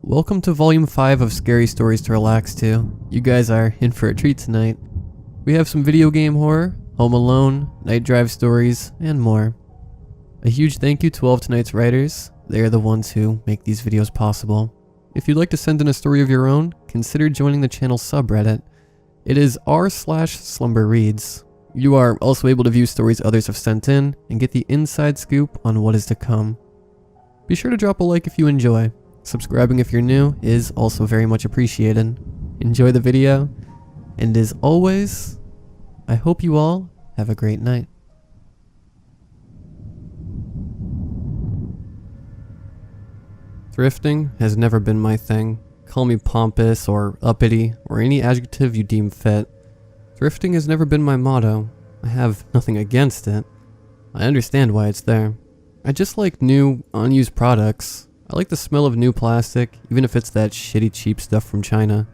Welcome to Volume 5 of Scary Stories to Relax to. You guys are in for a treat tonight. We have some video game horror, Home Alone, night drive stories, and more. A huge thank you to all of tonight's writers. They are the ones who make these videos possible. If you'd like to send in a story of your own, consider joining the channel's subreddit. It is r/Slumber Reads. You are also able to view stories others have sent in and get the inside scoop on what is to come. Be sure to drop a like if you enjoy. Subscribing if you're new is also very much appreciated. Enjoy the video, and as always, I hope you all have a great night. Thrifting has never been my thing. Call me pompous or uppity or any adjective you deem fit. Thrifting has never been my motto. I have nothing against it. I understand why it's there. I just like new, unused products. I like the smell of new plastic, even if it's that shitty cheap stuff from China.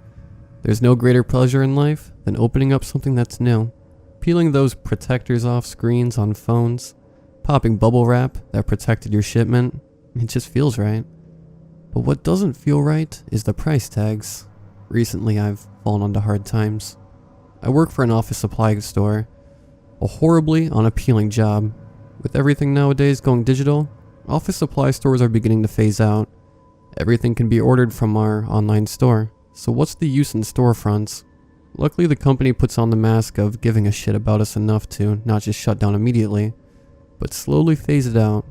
There's no greater pleasure in life than opening up something that's new. Peeling those protectors off screens on phones. Popping bubble wrap that protected your shipment. It just feels right. But what doesn't feel right is the price tags. Recently I've fallen onto hard times. I work for an office supply store. A horribly unappealing job. With everything nowadays going digital, office supply stores are beginning to phase out. Everything can be ordered from our online store, so what's the use in storefronts? Luckily the company puts on the mask of giving a shit about us enough to not just shut down immediately, but slowly phase it out.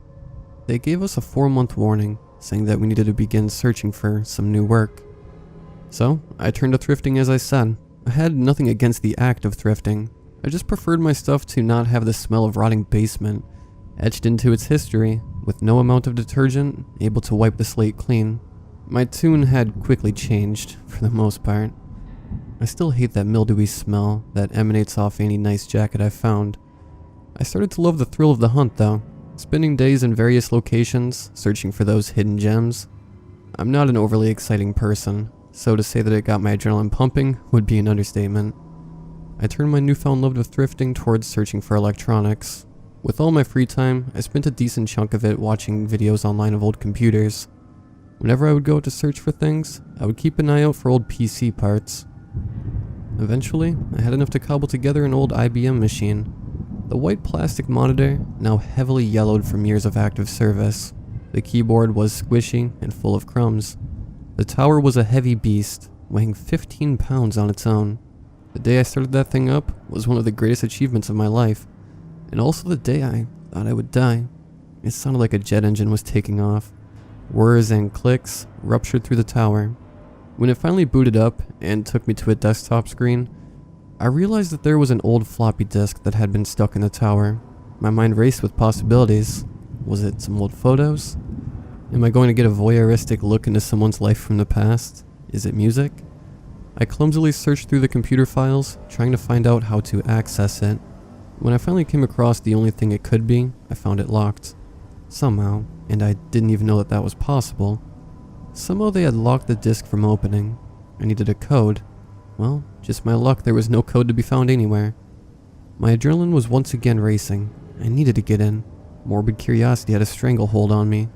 They gave us a 4-month warning, saying that we needed to begin searching for some new work. So, I turned to thrifting as I said. I had nothing against the act of thrifting. I just preferred my stuff to not have the smell of rotting basement etched into its history, with no amount of detergent able to wipe the slate clean. My tune had quickly changed, for the most part. I still hate that mildewy smell that emanates off any nice jacket I found. I started to love the thrill of the hunt though, spending days in various locations, searching for those hidden gems. I'm not an overly exciting person, so to say that it got my adrenaline pumping would be an understatement. I turned my newfound love of thrifting towards searching for electronics. With all my free time, I spent a decent chunk of it watching videos online of old computers. Whenever I would go to search for things, I would keep an eye out for old PC parts. Eventually, I had enough to cobble together an old IBM machine. The white plastic monitor, now heavily yellowed from years of active service. The keyboard was squishy and full of crumbs. The tower was a heavy beast, weighing 15 pounds on its own. The day I started that thing up was one of the greatest achievements of my life. And also the day I thought I would die. It sounded like a jet engine was taking off. Whirs and clicks ruptured through the tower. When it finally booted up and took me to a desktop screen, I realized that there was an old floppy disk that had been stuck in the tower. My mind raced with possibilities. Was it some old photos? Am I going to get a voyeuristic look into someone's life from the past? Is it music? I clumsily searched through the computer files, trying to find out how to access it. When I finally came across the only thing it could be, I found it locked. Somehow, and I didn't even know that that was possible. Somehow they had locked the disk from opening. I needed a code. Well, just my luck, there was no code to be found anywhere. My adrenaline was once again racing. I needed to get in. Morbid curiosity had a stranglehold on me.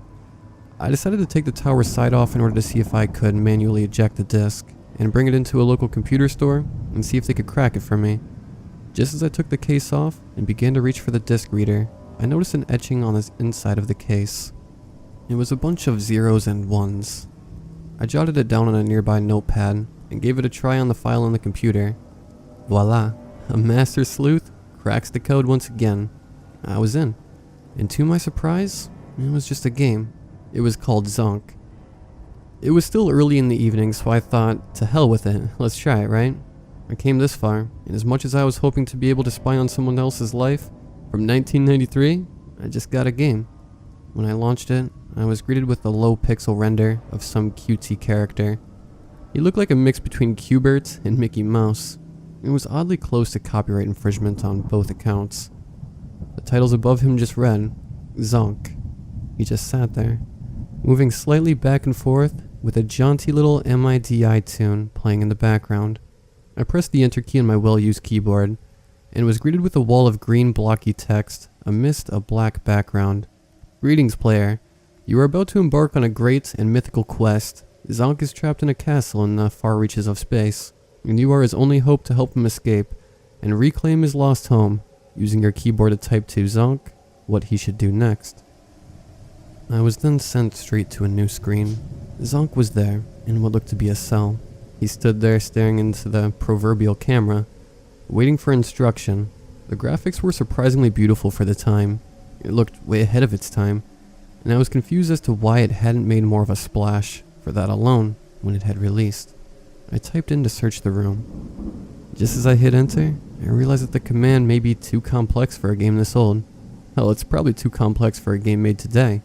I decided to take the tower side off in order to see if I could manually eject the disk, and bring it into a local computer store and see if they could crack it for me. Just as I took the case off and began to reach for the disc reader, I noticed an etching on the inside of the case. It was a bunch of zeros and ones. I jotted it down on a nearby notepad and gave it a try on the file on the computer. Voila, a master sleuth cracks the code once again. I was in. And to my surprise, it was just a game. It was called Zonk. It was still early in the evening, so I thought, to hell with it, let's try it, right? I came this far, and as much as I was hoping to be able to spy on someone else's life, from 1993, I just got a game. When I launched it, I was greeted with a low pixel render of some cutesy character. He looked like a mix between Q*bert and Mickey Mouse. It was oddly close to copyright infringement on both accounts. The titles above him just read, Zonk. He just sat there, moving slightly back and forth with a jaunty little MIDI tune playing in the background. I pressed the enter key on my well-used keyboard, and was greeted with a wall of green blocky text amidst a black background. Greetings, player. You are about to embark on a great and mythical quest. Zonk is trapped in a castle in the far reaches of space, and you are his only hope to help him escape and reclaim his lost home, using your keyboard to type to Zonk what he should do next. I was then sent straight to a new screen. Zonk was there, in what looked to be a cell. He stood there staring into the proverbial camera, waiting for instruction. The graphics were surprisingly beautiful for the time. It looked way ahead of its time, and I was confused as to why it hadn't made more of a splash, for that alone, when it had released. I typed in to search the room. Just as I hit enter, I realized that the command may be too complex for a game this old. Hell, it's probably too complex for a game made today.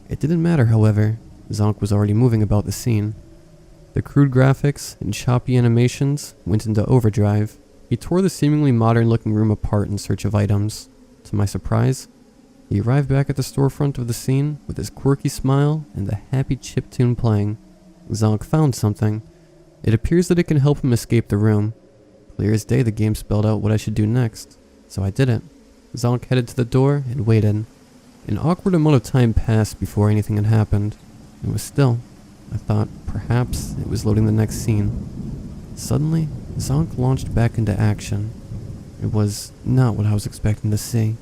It didn't matter, however. Zonk was already moving about the scene. The crude graphics and choppy animations went into overdrive. He tore the seemingly modern-looking room apart in search of items. To my surprise, he arrived back at the storefront of the scene with his quirky smile and a happy chiptune playing. Zonk found something. It appears that it can help him escape the room. Clear as day, the game spelled out what I should do next, so I did it. Zonk headed to the door and waited. An awkward amount of time passed before anything had happened. It was still. I thought perhaps it was loading the next scene. Suddenly, Zonk launched back into action. It was not what I was expecting to see.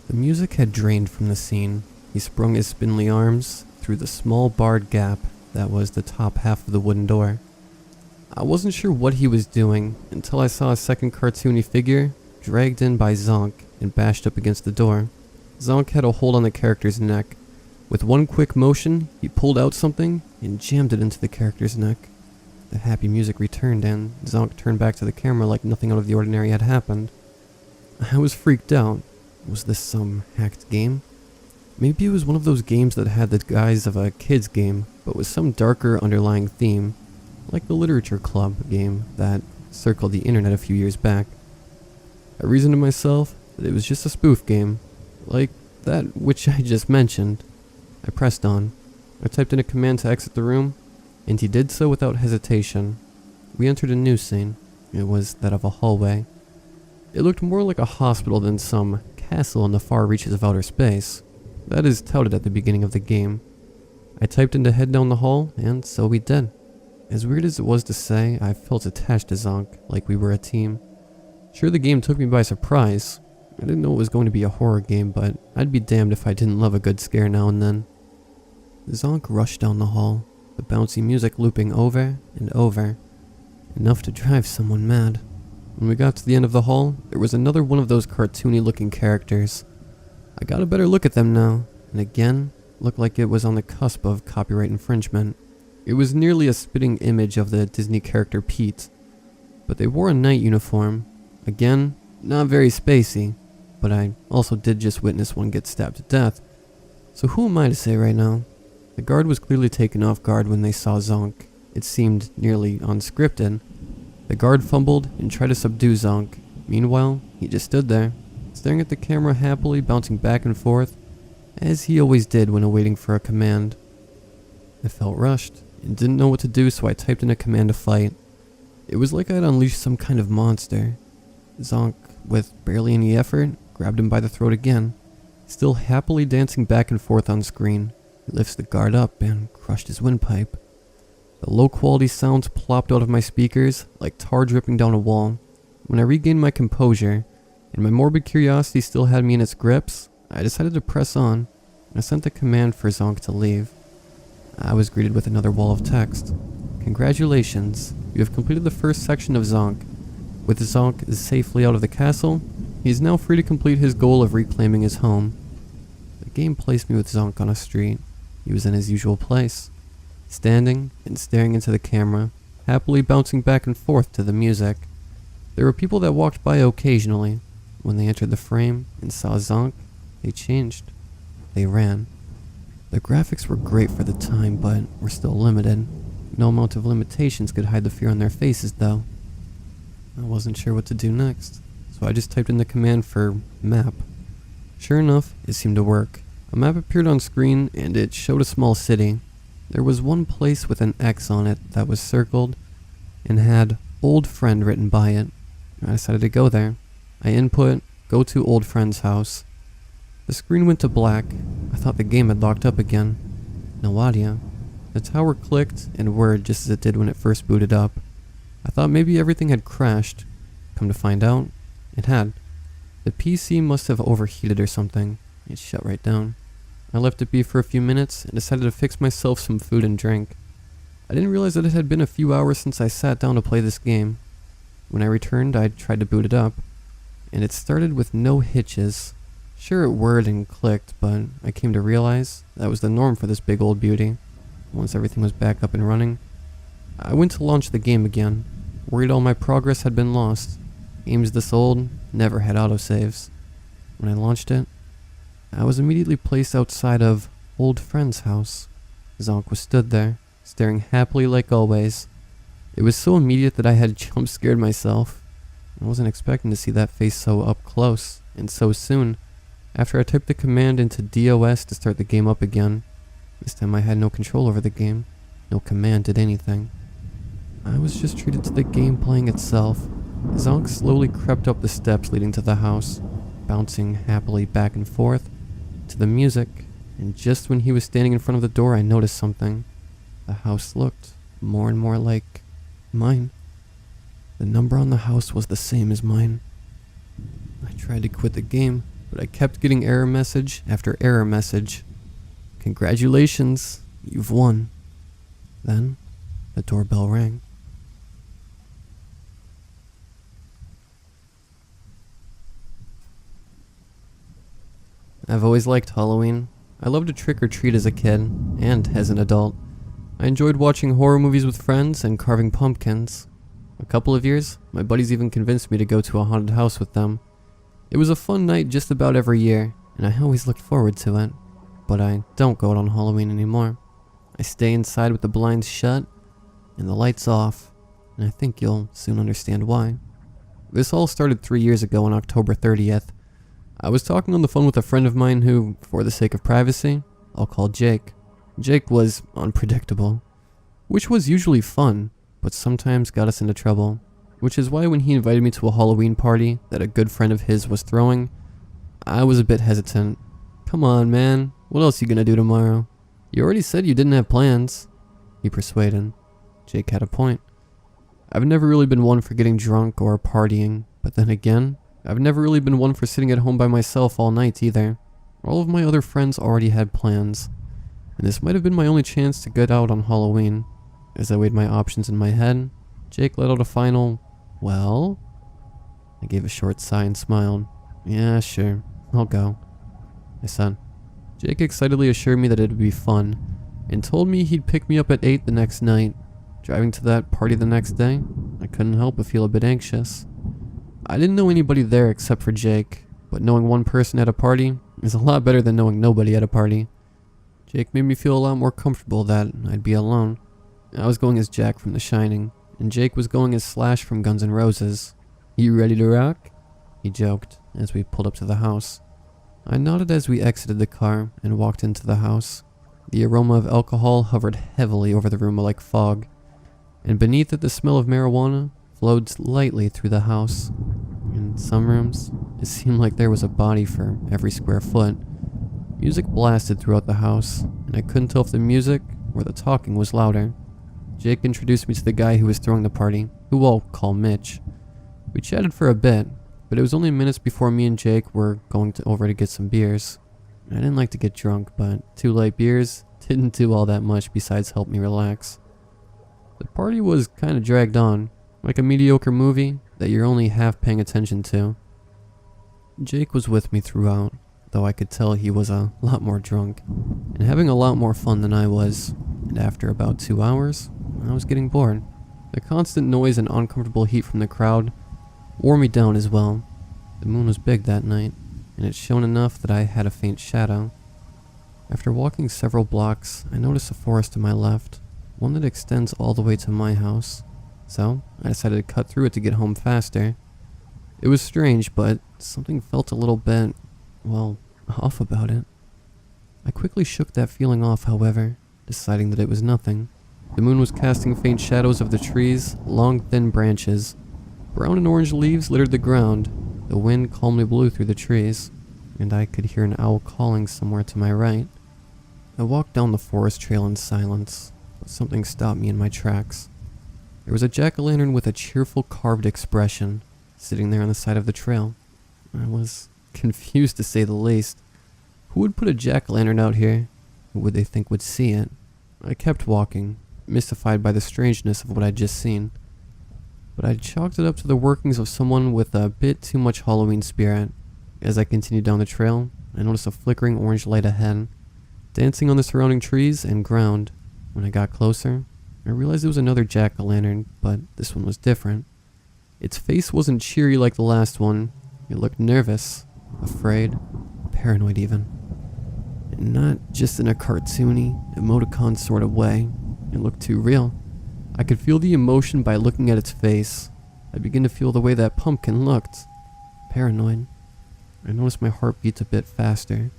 The music had drained from the scene. He sprung his spindly arms through the small barred gap that was the top half of the wooden door. I wasn't sure what he was doing until I saw a second cartoony figure dragged in by Zonk and bashed up against the door. Zonk had a hold on the character's neck. With one quick motion, he pulled out something and jammed it into the character's neck. The happy music returned and Zonk turned back to the camera like nothing out of the ordinary had happened. I was freaked out. Was this some hacked game? Maybe it was one of those games that had the guise of a kid's game, but with some darker underlying theme, like the Literature Club game that circled the internet a few years back. I reasoned to myself that it was just a spoof game, like that which I just mentioned. I pressed on. I typed in a command to exit the room, and he did so without hesitation. We entered a new scene. It was that of a hallway. It looked more like a hospital than some castle in the far reaches of outer space. That is touted at the beginning of the game. I typed in to head down the hall, and so we did. As weird as it was to say, I felt attached to Zonk, like we were a team. Sure, the game took me by surprise. I didn't know it was going to be a horror game, but I'd be damned if I didn't love a good scare now and then. Zonk rushed down the hall, the bouncy music looping over and over, enough to drive someone mad. When we got to the end of the hall, there was another one of those cartoony-looking characters. I got a better look at them now, and again, looked like it was on the cusp of copyright infringement. It was nearly a spitting image of the Disney character Pete, but they wore a night uniform. Again, not very spacey, but I also did just witness one get stabbed to death, so who am I to say right now? The guard was clearly taken off guard when they saw Zonk. It seemed nearly unscripted. The guard fumbled and tried to subdue Zonk. Meanwhile, he just stood there, staring at the camera happily, bouncing back and forth, as he always did when awaiting for a command. I felt rushed and didn't know what to do, so I typed in a command to fight. It was like I'd unleashed some kind of monster. Zonk, with barely any effort, grabbed him by the throat again, still happily dancing back and forth on screen. He lifts the guard up and crushed his windpipe. The low-quality sounds plopped out of my speakers like tar dripping down a wall. When I regained my composure, and my morbid curiosity still had me in its grips, I decided to press on. I sent a command for Zonk to leave. I was greeted with another wall of text. Congratulations, you have completed the first section of Zonk. With Zonk safely out of the castle, he is now free to complete his goal of reclaiming his home. The game placed me with Zonk on a street. He was in his usual place, standing and staring into the camera, happily bouncing back and forth to the music. There were people that walked by occasionally. When they entered the frame and saw Zonk, they changed. They ran. The graphics were great for the time, but were still limited. No amount of limitations could hide the fear on their faces, though. I wasn't sure what to do next, so I just typed in the command for map. Sure enough, it seemed to work. A map appeared on screen, and it showed a small city. There was one place with an X on it that was circled, and had Old Friend written by it. I decided to go there. I input, go to Old Friend's house. The screen went to black. I thought the game had locked up again. No audio. The tower clicked and whirred just as it did when it first booted up. I thought maybe everything had crashed. Come to find out, it had. The PC must have overheated or something. It shut right down. I left it be for a few minutes and decided to fix myself some food and drink. I didn't realize that it had been a few hours since I sat down to play this game. When I returned, I tried to boot it up, and it started with no hitches. Sure, it whirred and clicked, but I came to realize that was the norm for this big old beauty. Once everything was back up and running, I went to launch the game again, worried all my progress had been lost. Games this old never had autosaves. When I launched it, I was immediately placed outside of old friend's house. Zonk was stood there, staring happily like always. It was so immediate that I had jump scared myself. I wasn't expecting to see that face so up close, and so soon, after I typed the command into DOS to start the game up again. This time I had no control over the game. No command did anything. I was just treated to the game playing itself. Zonk slowly crept up the steps leading to the house, bouncing happily back and forth to the music, and just when he was standing in front of the door I noticed something. The house looked more and more like mine. The number on the house was the same as mine. I tried to quit the game, but I kept getting error message after error message. Congratulations, you've won. Then, the doorbell rang. I've always liked Halloween. I loved to trick or treat as a kid, and as an adult. I enjoyed watching horror movies with friends and carving pumpkins. A couple of years, my buddies even convinced me to go to a haunted house with them. It was a fun night just about every year, and I always looked forward to it. But I don't go out on Halloween anymore. I stay inside with the blinds shut and the lights off, and I think you'll soon understand why. This all started 3 years ago on October 30th. I was talking on the phone with a friend of mine who, for the sake of privacy, I'll call Jake. Jake was unpredictable, which was usually fun, but sometimes got us into trouble, which is why when he invited me to a Halloween party that a good friend of his was throwing, I was a bit hesitant. Come on, man, what else you gonna do tomorrow? You already said you didn't have plans. He persuaded. Jake had a point. I've never really been one for getting drunk or partying, but then again, I've never really been one for sitting at home by myself all night either. All of my other friends already had plans, and this might have been my only chance to get out on Halloween. As I weighed my options in my head, Jake let out a final, "Well?" I gave a short sigh and smiled. "Yeah, sure, I'll go," I said. Jake excitedly assured me that it would be fun, and told me he'd pick me up at 8 the next night. Driving to that party the next day, I couldn't help but feel a bit anxious. I didn't know anybody there except for Jake, but knowing one person at a party is a lot better than knowing nobody at a party. Jake made me feel a lot more comfortable that I'd be alone. I was going as Jack from The Shining, and Jake was going as Slash from Guns N' Roses. "You ready to rock?" he joked as we pulled up to the house. I nodded as we exited the car and walked into the house. The aroma of alcohol hovered heavily over the room like fog, and beneath it the smell of marijuana flowed lightly through the house. In some rooms, it seemed like there was a body for every square foot. Music blasted throughout the house, and I couldn't tell if the music or the talking was louder. Jake introduced me to the guy who was throwing the party, who I'll call Mitch. We chatted for a bit, but it was only minutes before me and Jake were going over to get some beers. I didn't like to get drunk, but 2 light beers didn't do all that much besides help me relax. The party was kind of dragged on, like a mediocre movie that you're only half paying attention to. Jake was with me throughout, though I could tell he was a lot more drunk, and having a lot more fun than I was, and after about 2 hours, I was getting bored. The constant noise and uncomfortable heat from the crowd wore me down as well. The moon was big that night, and it shone enough that I had a faint shadow. After walking several blocks, I noticed a forest to my left, one that extends all the way to my house, so I decided to cut through it to get home faster. It was strange, but something felt a little bit, well, off about it. I quickly shook that feeling off, however, deciding that it was nothing. The moon was casting faint shadows of the trees, long thin branches. Brown and orange leaves littered the ground. The wind calmly blew through the trees, and I could hear an owl calling somewhere to my right. I walked down the forest trail in silence, but something stopped me in my tracks. There was a jack-o'-lantern with a cheerful carved expression sitting there on the side of the trail. I was confused to say the least. Who would put a jack-o'-lantern out here? Who would they think would see it? I kept walking, mystified by the strangeness of what I'd just seen. But I chalked it up to the workings of someone with a bit too much Halloween spirit. As I continued down the trail, I noticed a flickering orange light ahead, dancing on the surrounding trees and ground. When I got closer, I realized it was another jack-o'-lantern, but this one was different. Its face wasn't cheery like the last one. It looked nervous, afraid, paranoid even. And not just in a cartoony, emoticon sort of way. It looked too real. I could feel the emotion by looking at its face. I began to feel the way that pumpkin looked. Paranoid. I noticed my heart beats a bit faster.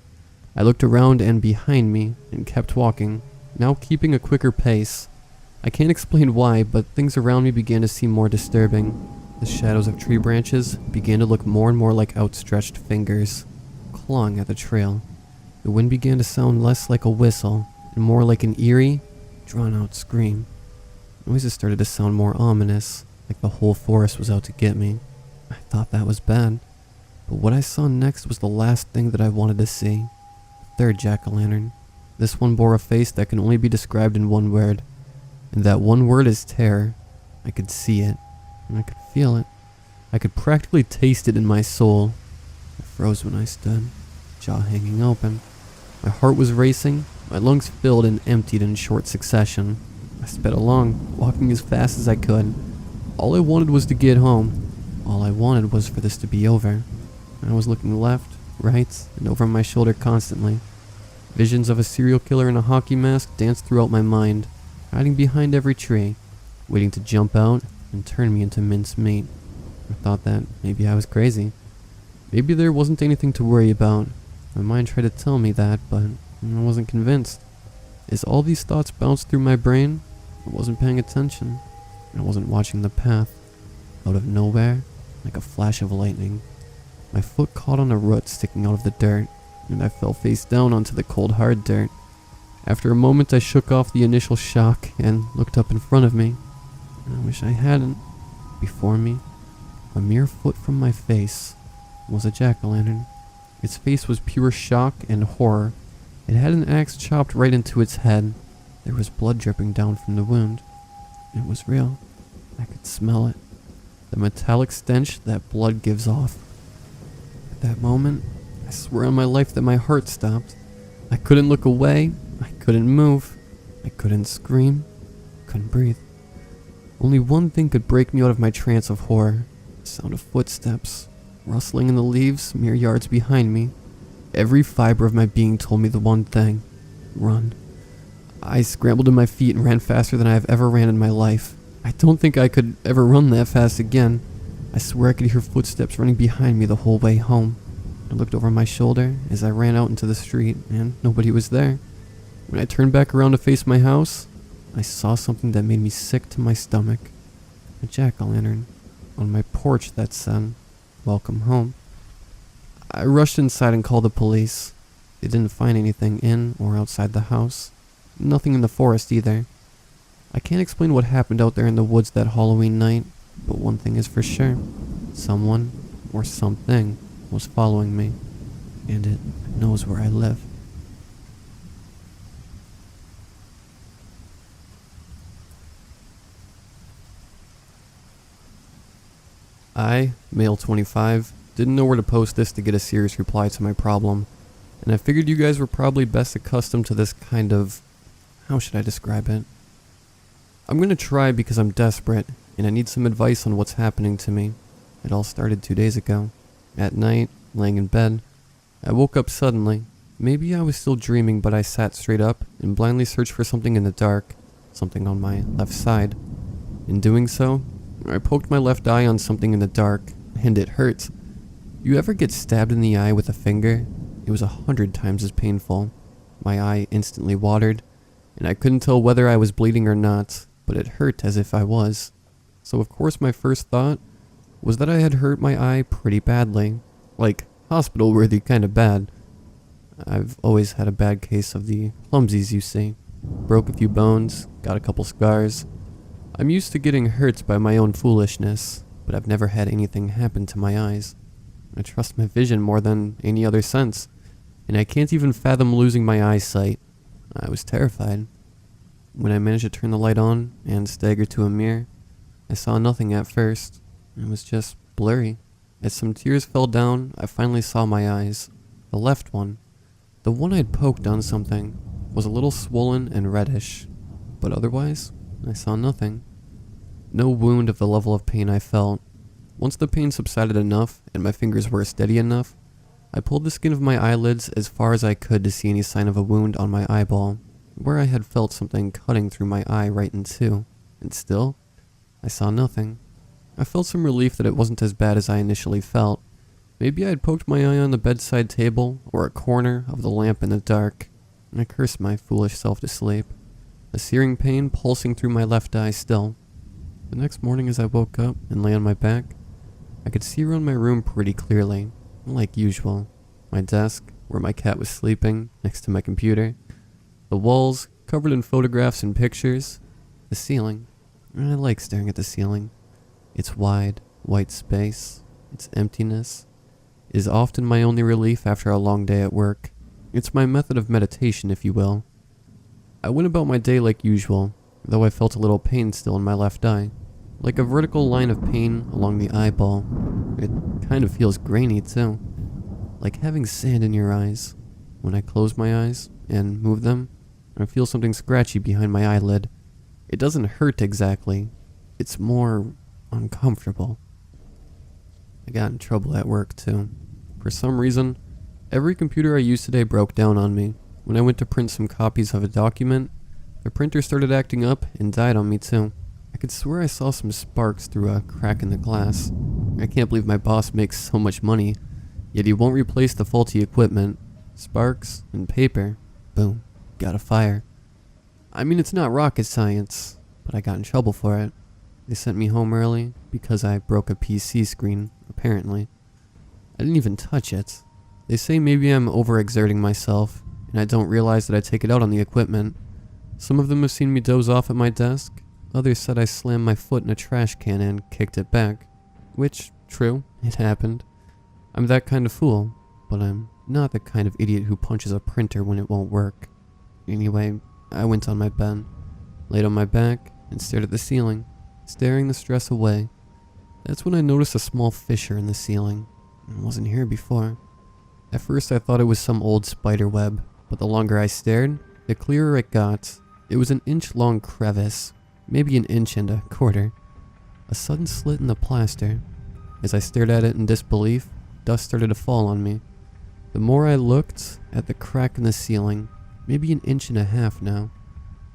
I looked around and behind me and kept walking, now keeping a quicker pace. I can't explain why, but things around me began to seem more disturbing. The shadows of tree branches began to look more and more like outstretched fingers, clawing at the trail. The wind began to sound less like a whistle and more like an eerie, drawn-out scream. Noises started to sound more ominous, like the whole forest was out to get me. I thought that was bad. But what I saw next was the last thing that I wanted to see. The third jack-o'-lantern. This one bore a face that can only be described in one word. And that one word is terror. I could see it. And I could feel it. I could practically taste it in my soul. I froze when I stood, jaw hanging open. My heart was racing. My lungs filled and emptied in short succession. I sped along, walking as fast as I could. All I wanted was to get home. All I wanted was for this to be over. I was looking left, right, and over my shoulder constantly. Visions of a serial killer in a hockey mask danced throughout my mind, hiding behind every tree, waiting to jump out and turn me into mincemeat. I thought that maybe I was crazy. Maybe there wasn't anything to worry about. My mind tried to tell me that, but I wasn't convinced. As all these thoughts bounced through my brain, I wasn't paying attention. I wasn't watching the path. Out of nowhere, like a flash of lightning, my foot caught on a root sticking out of the dirt, and I fell face down onto the cold, hard dirt. After a moment, I shook off the initial shock and looked up in front of me. I wish I hadn't. Before me, a mere foot from my face, was a jack-o'-lantern. Its face was pure shock and horror. It had an axe chopped right into its head. There was blood dripping down from the wound. It was real. I could smell it. The metallic stench that blood gives off. At that moment, I swear on my life that my heart stopped. I couldn't look away. I couldn't move. I couldn't scream. Couldn't breathe. Only one thing could break me out of my trance of horror. The sound of footsteps, rustling in the leaves mere yards behind me. Every fiber of my being told me the one thing. Run. I scrambled to my feet and ran faster than I have ever ran in my life. I don't think I could ever run that fast again. I swear I could hear footsteps running behind me the whole way home. I looked over my shoulder as I ran out into the street, and nobody was there. When I turned back around to face my house, I saw something that made me sick to my stomach. A jack-o'-lantern on my porch that said, "Welcome home." I rushed inside and called the police. They didn't find anything in or outside the house. Nothing in the forest either. I can't explain what happened out there in the woods that Halloween night, but one thing is for sure. Someone, or something, was following me, and it knows where I live. I, male 25, didn't know where to post this to get a serious reply to my problem, and I figured you guys were probably best accustomed to this kind of... how should I describe it? I'm gonna try because I'm desperate, and I need some advice on what's happening to me. It all started 2 days ago. At night, laying in bed, I woke up suddenly. Maybe I was still dreaming, but I sat straight up and blindly searched for something in the dark, something on my left side. In doing so, I poked my left eye on something in the dark, and it hurt. You ever get stabbed in the eye with a finger? It was 100 times as painful. My eye instantly watered, and I couldn't tell whether I was bleeding or not, but it hurt as if I was. So of course my first thought was that I had hurt my eye pretty badly. Like, hospital-worthy kind of bad. I've always had a bad case of the clumsies, you see. Broke a few bones, got a couple scars. I'm used to getting hurt by my own foolishness, but I've never had anything happen to my eyes. I trust my vision more than any other sense, and I can't even fathom losing my eyesight. I was terrified. When I managed to turn the light on and stagger to a mirror, I saw nothing at first. It was just blurry. As some tears fell down, I finally saw my eyes. The left one, the one I'd poked on something, was a little swollen and reddish, but otherwise, I saw nothing. No wound of the level of pain I felt. Once the pain subsided enough and my fingers were steady enough, I pulled the skin of my eyelids as far as I could to see any sign of a wound on my eyeball, where I had felt something cutting through my eye right in two, and still, I saw nothing. I felt some relief that it wasn't as bad as I initially felt. Maybe I had poked my eye on the bedside table or a corner of the lamp in the dark. I cursed my foolish self to sleep, a searing pain pulsing through my left eye still. The next morning as I woke up and lay on my back, I could see around my room pretty clearly, like usual. My desk, where my cat was sleeping, next to my computer. The walls, covered in photographs and pictures. The ceiling. I like staring at the ceiling. Its wide, white space, its emptiness, is often my only relief after a long day at work. It's my method of meditation, if you will. I went about my day like usual, though I felt a little pain still in my left eye. Like a vertical line of pain along the eyeball. It kind of feels grainy too. Like having sand in your eyes. When I close my eyes and move them, I feel something scratchy behind my eyelid. It doesn't hurt exactly. It's more uncomfortable. I got in trouble at work too. For some reason, every computer I used today broke down on me. When I went to print some copies of a document, the printer started acting up and died on me too. I could swear I saw some sparks through a crack in the glass. I can't believe my boss makes so much money, yet he won't replace the faulty equipment. Sparks and paper. Boom. Got a fire. I mean, it's not rocket science, but I got in trouble for it. They sent me home early because I broke a PC screen, apparently. I didn't even touch it. They say maybe I'm overexerting myself, and I don't realize that I take it out on the equipment. Some of them have seen me doze off at my desk. Others said I slammed my foot in a trash can and kicked it back. Which, true, it happened. I'm that kind of fool, but I'm not the kind of idiot who punches a printer when it won't work. Anyway, I went on my bed, laid on my back, and stared at the ceiling, staring the stress away. That's when I noticed a small fissure in the ceiling. It wasn't here before. At first I thought it was some old spider web, but the longer I stared, the clearer it got. It was an inch-long crevice, maybe an inch and a quarter. A sudden slit in the plaster. As I stared at it in disbelief, dust started to fall on me. The more I looked at the crack in the ceiling, maybe an inch and a half now,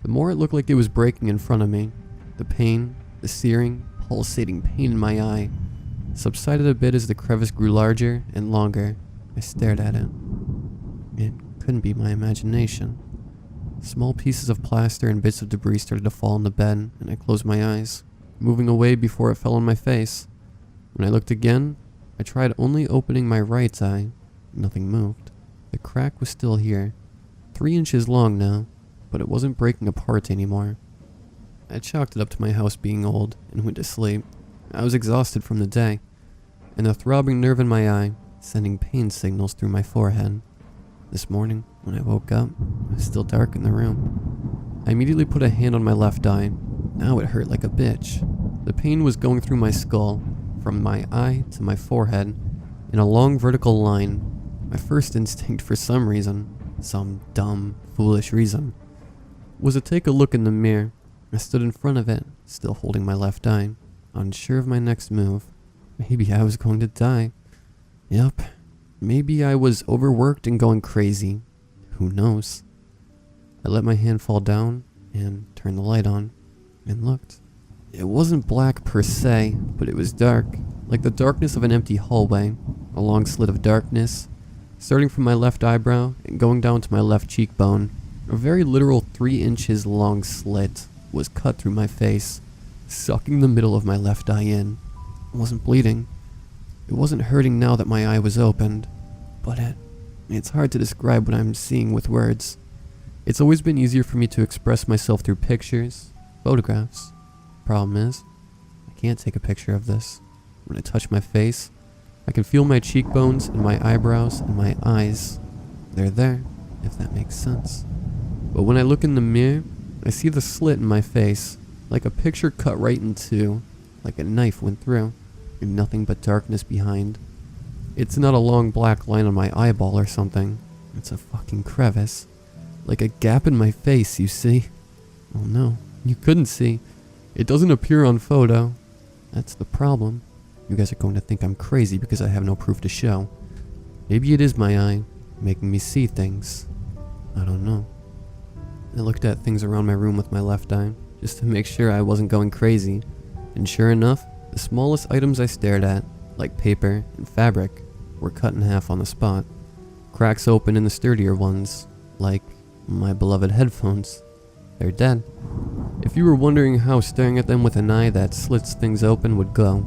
the more it looked like it was breaking in front of me. The pain, the searing, pulsating pain in my eye, subsided a bit as the crevice grew larger and longer. I stared at it. It couldn't be my imagination. Small pieces of plaster and bits of debris started to fall on the bed, and I closed my eyes, moving away before it fell on my face. When I looked again, I tried only opening my right eye. Nothing moved. The crack was still here, 3 inches long now, but it wasn't breaking apart anymore. I chalked it up to my house being old and went to sleep. I was exhausted from the day, and the throbbing nerve in my eye sending pain signals through my forehead. This morning, when I woke up, it was still dark in the room. I immediately put a hand on my left eye. Now it hurt like a bitch. The pain was going through my skull, from my eye to my forehead, in a long vertical line. My first instinct, for some reason, some dumb, foolish reason, was to take a look in the mirror. I stood in front of it, still holding my left eye, unsure of my next move. Maybe I was going to die. Yep, maybe I was overworked and going crazy. Who knows? I let my hand fall down and turned the light on and looked. It wasn't black per se, but it was dark, like the darkness of an empty hallway, a long slit of darkness, starting from my left eyebrow and going down to my left cheekbone. A very literal 3 inches long slit was cut through my face, sucking the middle of my left eye in. I wasn't bleeding. It wasn't hurting now that my eye was opened, but it's hard to describe what I'm seeing with words. It's always been easier for me to express myself through pictures, photographs. Problem is, I can't take a picture of this. When I touch my face, I can feel my cheekbones and my eyebrows and my eyes. They're there, if that makes sense. But when I look in the mirror, I see the slit in my face, like a picture cut right in two, like a knife went through, and nothing but darkness behind. It's not a long black line on my eyeball or something. It's a fucking crevice. Like a gap in my face, you see? Oh no, you couldn't see. It doesn't appear on photo. That's the problem. You guys are going to think I'm crazy because I have no proof to show. Maybe it is my eye, making me see things. I don't know. I looked at things around my room with my left eye, just to make sure I wasn't going crazy. And sure enough, the smallest items I stared at, like paper and fabric, were cut in half on the spot. Cracks open in the sturdier ones, like my beloved headphones. They're dead. If you were wondering how staring at them with an eye that slits things open would go,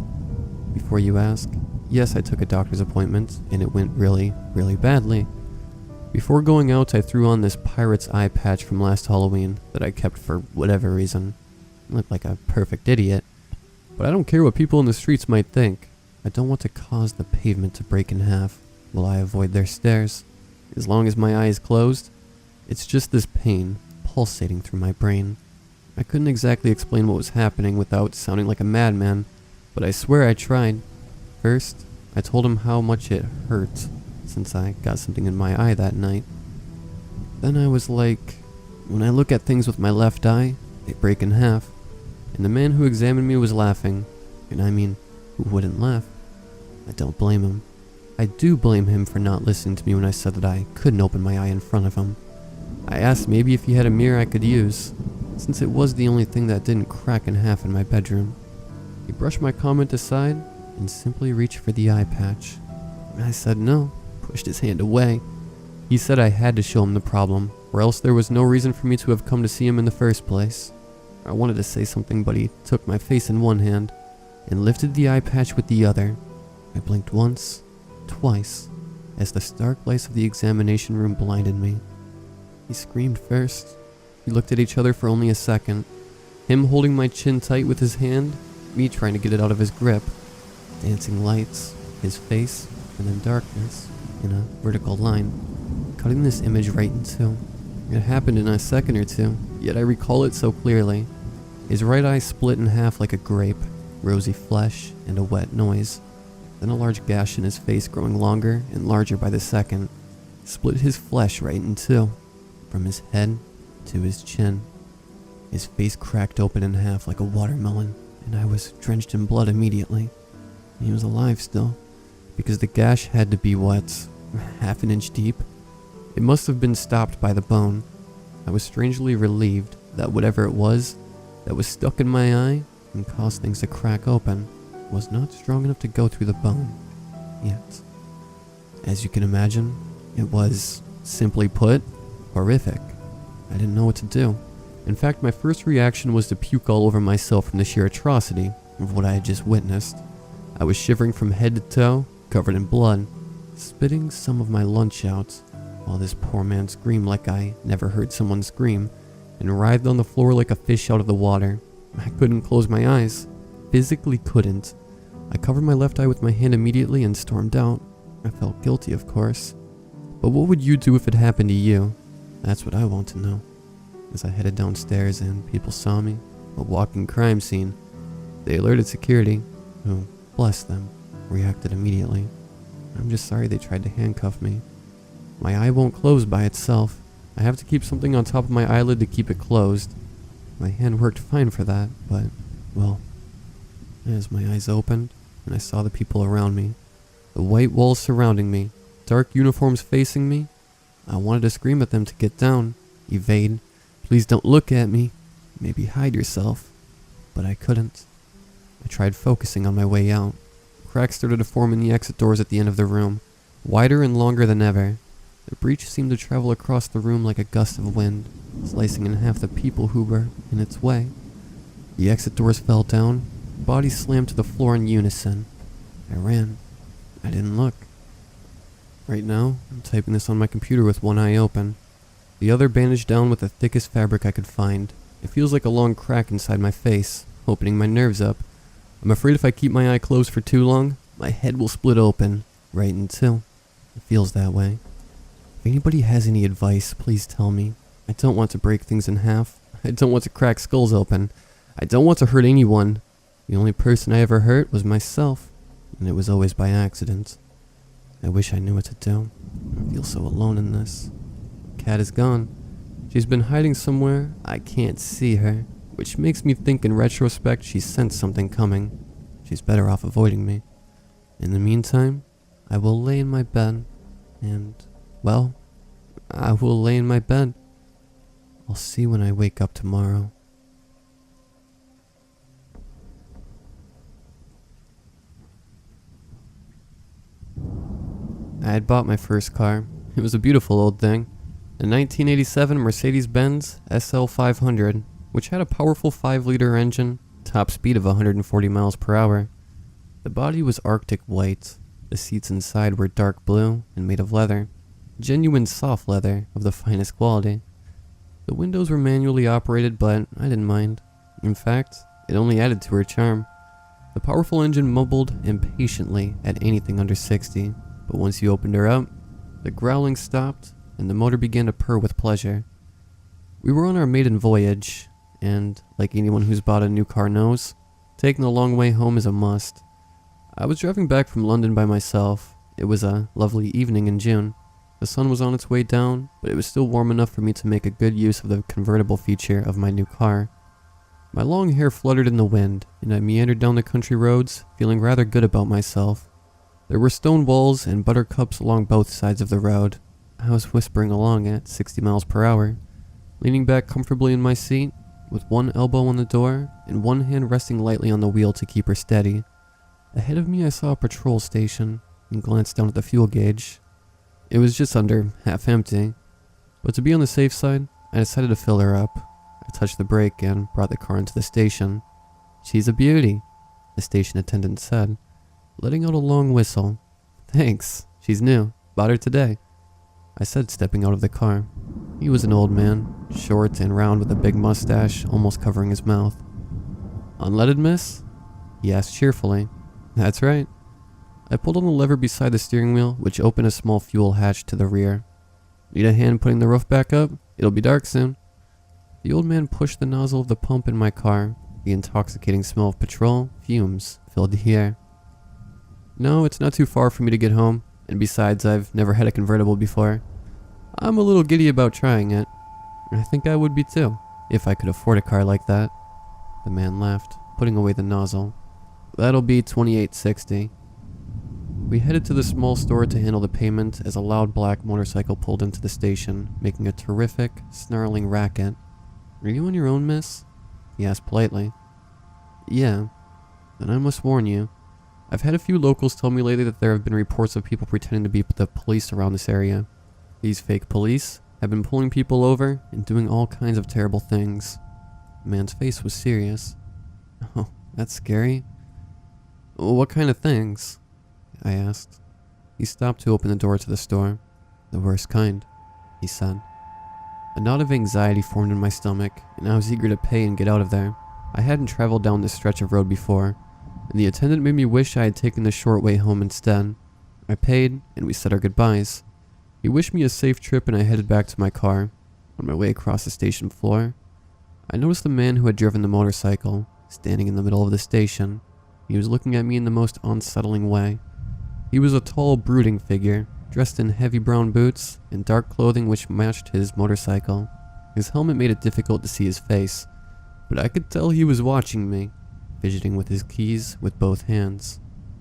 before you ask, yes, I took a doctor's appointment, and it went really, really badly. Before going out, I threw on this pirate's eye patch from last Halloween that I kept for whatever reason. I looked like a perfect idiot. But I don't care what people in the streets might think. I don't want to cause the pavement to break in half while I avoid their stares. As long as my eye is closed, it's just this pain pulsating through my brain. I couldn't exactly explain what was happening without sounding like a madman, but I swear I tried. First, I told him how much it hurt since I got something in my eye that night. Then I was like, when I look at things with my left eye, they break in half. And the man who examined me was laughing. And I mean, who wouldn't laugh? I don't blame him. I do blame him for not listening to me when I said that I couldn't open my eye in front of him. I asked maybe if he had a mirror I could use, since it was the only thing that didn't crack in half in my bedroom. He brushed my comment aside and simply reached for the eye patch. I said no, pushed his hand away. He said I had to show him the problem, or else there was no reason for me to have come to see him in the first place. I wanted to say something, but he took my face in one hand and lifted the eye patch with the other. I blinked once, twice, as the stark lights of the examination room blinded me. He screamed first. We looked at each other for only a second, him holding my chin tight with his hand, me trying to get it out of his grip. Dancing lights, his face, and then darkness, in a vertical line, cutting this image right in two. It happened in a second or two, yet I recall it so clearly. His right eye split in half like a grape, rosy flesh, and a wet noise. Then a large gash in his face growing longer and larger by the second, split his flesh right in two, from his head to his chin. His face cracked open in half like a watermelon, and I was drenched in blood immediately. He was alive still, because the gash had to be what, half an inch deep? It must have been stopped by the bone. I was strangely relieved that whatever it was that was stuck in my eye and caused things to crack open was not strong enough to go through the bone yet. As you can imagine, it was, simply put, horrific. I didn't know what to do. In fact, my first reaction was to puke all over myself from the sheer atrocity of what I had just witnessed. I was shivering from head to toe, covered in blood, spitting some of my lunch out, while this poor man screamed like I never heard someone scream, and writhed on the floor like a fish out of the water. I couldn't close my eyes. Physically couldn't. I covered my left eye with my hand immediately and stormed out. I felt guilty, of course. But what would you do if it happened to you? That's what I want to know. As I headed downstairs and people saw me, a walking crime scene, they alerted security, who, bless them, reacted immediately. I'm just sorry they tried to handcuff me. My eye won't close by itself. I have to keep something on top of my eyelid to keep it closed. My hand worked fine for that, but, well, as my eyes opened and I saw the people around me, the white walls surrounding me, dark uniforms facing me, I wanted to scream at them to get down, evade, please don't look at me, maybe hide yourself, but I couldn't. I tried focusing on my way out. Cracks started to form in the exit doors at the end of the room, wider and longer than ever. The breach seemed to travel across the room like a gust of wind, slicing in half the people who were in its way. The exit doors fell down, bodies slammed to the floor in unison. I ran. I didn't look. Right now, I'm typing this on my computer with one eye open. the other bandaged down with the thickest fabric I could find. It feels like a long crack inside my face, opening my nerves up. I'm afraid if I keep my eye closed for too long, my head will split open, right in two. It feels that way. If anybody has any advice, please tell me. I don't want to break things in half. I don't want to crack skulls open. I don't want to hurt anyone. The only person I ever hurt was myself, and it was always by accident. I wish I knew what to do. I feel so alone in this. Cat is gone. She's been hiding somewhere. I can't see her, which makes me think in retrospect she sensed something coming. She's better off avoiding me. In the meantime, I will lay in my bed, and, well, I will lay in my bed. I'll see when I wake up tomorrow. I had bought my first car. It was a beautiful old thing. A 1987 Mercedes-Benz SL500, which had a powerful 5-liter engine, top speed of 140 miles per hour. The body was Arctic white. The seats inside were dark blue and made of leather. Genuine soft leather of the finest quality. The windows were manually operated, but I didn't mind. In fact, it only added to her charm. The powerful engine mumbled impatiently at anything under 60, but once you opened her up, the growling stopped and the motor began to purr with pleasure. We were on our maiden voyage, and like anyone who's bought a new car knows, taking the long way home is a must. I was driving back from London by myself. It was a lovely evening in June. The sun was on its way down, but it was still warm enough for me to make a good use of the convertible feature of my new car. My long hair fluttered in the wind, and I meandered down the country roads, feeling rather good about myself. There were stone walls and buttercups along both sides of the road. I was whispering along at 60 miles per hour, leaning back comfortably in my seat, with one elbow on the door and one hand resting lightly on the wheel to keep her steady. Ahead of me I saw a patrol station and glanced down at the fuel gauge. It was just under half empty, but to be on the safe side, I decided to fill her up. I touched the brake and brought the car into the station. "She's a beauty," the station attendant said, letting out a long whistle. "Thanks, she's new, bought her today," I said, stepping out of the car. He was an old man, short and round with a big mustache almost covering his mouth. "Unleaded, miss?" he asked cheerfully. "That's right." I pulled on the lever beside the steering wheel, which opened a small fuel hatch to the rear. "Need a hand putting the roof back up? It'll be dark soon." The old man pushed the nozzle of the pump in my car. The intoxicating smell of petrol fumes filled the air. "No, it's not too far for me to get home, and besides, I've never had a convertible before. I'm a little giddy about trying it. I think I would be too, if I could afford a car like that." The man laughed, putting away the nozzle. "That'll be $28.60. We headed to the small store to handle the payment as a loud black motorcycle pulled into the station, making a terrific, snarling racket. "Are you on your own, miss?" he asked politely. "Yeah. Then I must warn you. I've had a few locals tell me lately that there have been reports of people pretending to be the police around this area. These fake police have been pulling people over and doing all kinds of terrible things." The man's face was serious. "Oh, that's scary. What kind of things?" I asked. He stopped to open the door to the store. "The worst kind," he said. A knot of anxiety formed in my stomach, and I was eager to pay and get out of there. I hadn't traveled down this stretch of road before, and the attendant made me wish I had taken the short way home instead. I paid, and we said our goodbyes. He wished me a safe trip, and I headed back to my car. On my way across the station floor, I noticed the man who had driven the motorcycle, standing in the middle of the station. He was looking at me in the most unsettling way. He was a tall, brooding figure, dressed in heavy brown boots and dark clothing which matched his motorcycle. His helmet made it difficult to see his face, but I could tell he was watching me, fidgeting with his keys with both hands.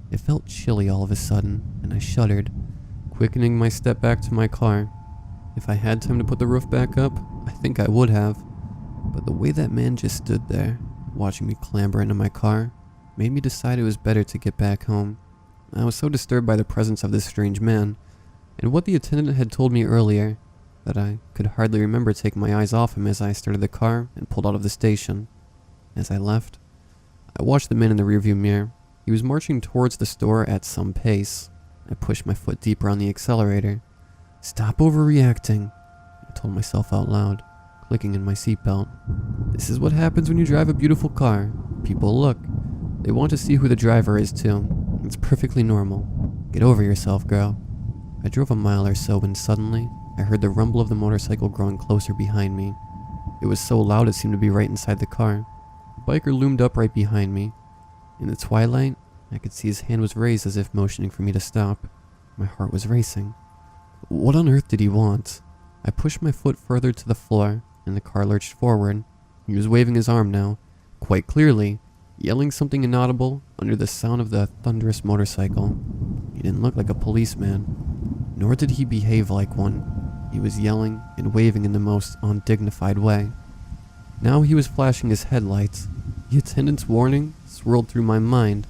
It felt chilly all of a sudden, and I shuddered, quickening my step back to my car. If I had time to put the roof back up, I think I would have, but the way that man just stood there, watching me clamber into my car, made me decide it was better to get back home. I was so disturbed by the presence of this strange man, and what the attendant had told me earlier, that I could hardly remember taking my eyes off him as I started the car and pulled out of the station. As I left, I watched the man in the rearview mirror. He was marching towards the store at some pace. I pushed my foot deeper on the accelerator. "Stop overreacting. I told myself out loud, clicking in my seatbelt. This is what happens when you drive a beautiful car. People look. They want to see who the driver is too. It's perfectly normal. Get over yourself, girl. I drove a mile or so when suddenly, I heard the rumble of the motorcycle growing closer behind me. It was so loud it seemed to be right inside the car. The biker loomed up right behind me. In the twilight, I could see his hand was raised as if motioning for me to stop. My heart was racing. What on earth did he want? I pushed my foot further to the floor, and the car lurched forward. He was waving his arm now, quite clearly, yelling something inaudible under the sound of the thunderous motorcycle. He didn't look like a policeman, nor did he behave like one. He was yelling and waving in the most undignified way. Now he was flashing his headlights. The attendant's warning swirled through my mind.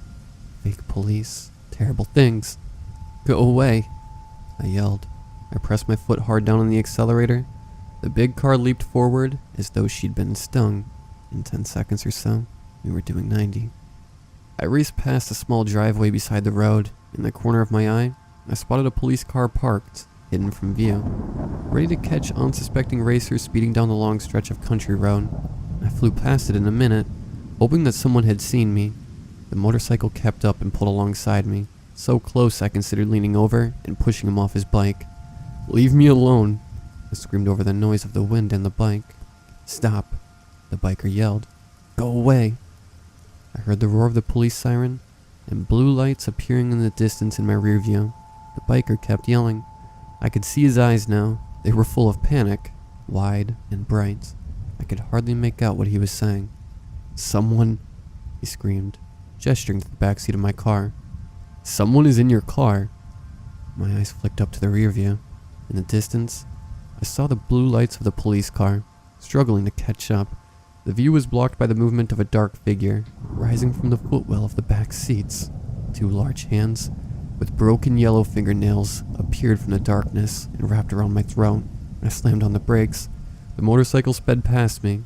Fake police, terrible things. Go away, I yelled. I pressed my foot hard down on the accelerator. The big car leaped forward as though she'd been stung. In 10 seconds or so, we were doing 90. I raced past a small driveway beside the road. In the corner of my eye, I spotted a police car parked, hidden from view, ready to catch unsuspecting racers speeding down the long stretch of country road. I flew past it in a minute, hoping that someone had seen me. The motorcycle kept up and pulled alongside me, so close I considered leaning over and pushing him off his bike. Leave me alone, I screamed over the noise of the wind and the bike. Stop, the biker yelled. Go away. I heard the roar of the police siren and blue lights appearing in the distance in my rear view. The biker kept yelling. I could see his eyes now. They were full of panic, wide and bright. I could hardly make out what he was saying. Someone, he screamed, gesturing to the backseat of my car. Someone is in your car. My eyes flicked up to the rear view. In the distance, I saw the blue lights of the police car, struggling to catch up. The view was blocked by the movement of a dark figure, rising from the footwell of the back seats. 2 large hands, with broken yellow fingernails, appeared from the darkness and wrapped around my throat. I slammed on the brakes. The motorcycle sped past me.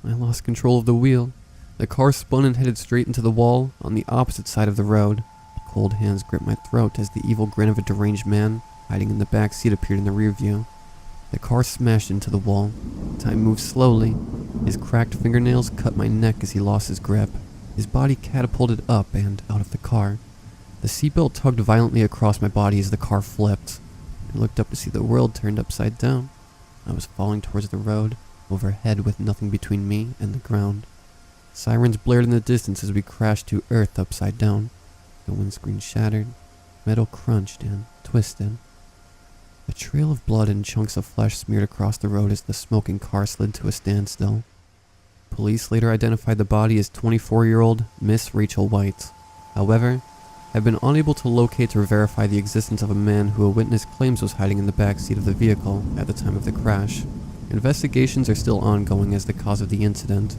I lost control of the wheel. The car spun and headed straight into the wall on the opposite side of the road. Cold hands gripped my throat as the evil grin of a deranged man hiding in the back seat appeared in the rear view. The car smashed into the wall. Time moved slowly. His cracked fingernails cut my neck as he lost his grip. His body catapulted up and out of the car. The seatbelt tugged violently across my body as the car flipped. I looked up to see the world turned upside down. I was falling towards the road, overhead with nothing between me and the ground. Sirens blared in the distance as we crashed to earth upside down. The windscreen shattered, metal crunched and twisted. A trail of blood and chunks of flesh smeared across the road as the smoking car slid to a standstill. Police later identified the body as 24-year-old Miss Rachel White. However, have been unable to locate or verify the existence of a man who a witness claims was hiding in the back seat of the vehicle at the time of the crash. Investigations are still ongoing as the cause of the incident.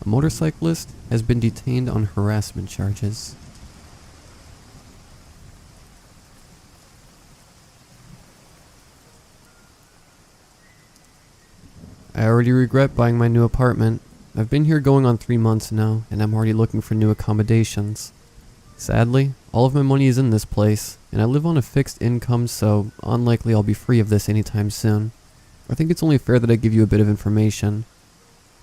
A motorcyclist has been detained on harassment charges. I already regret buying my new apartment. I've been here going on 3 months now, and I'm already looking for new accommodations. Sadly, all of my money is in this place, and I live on a fixed income, so unlikely I'll be free of this anytime soon. I think it's only fair that I give you a bit of information.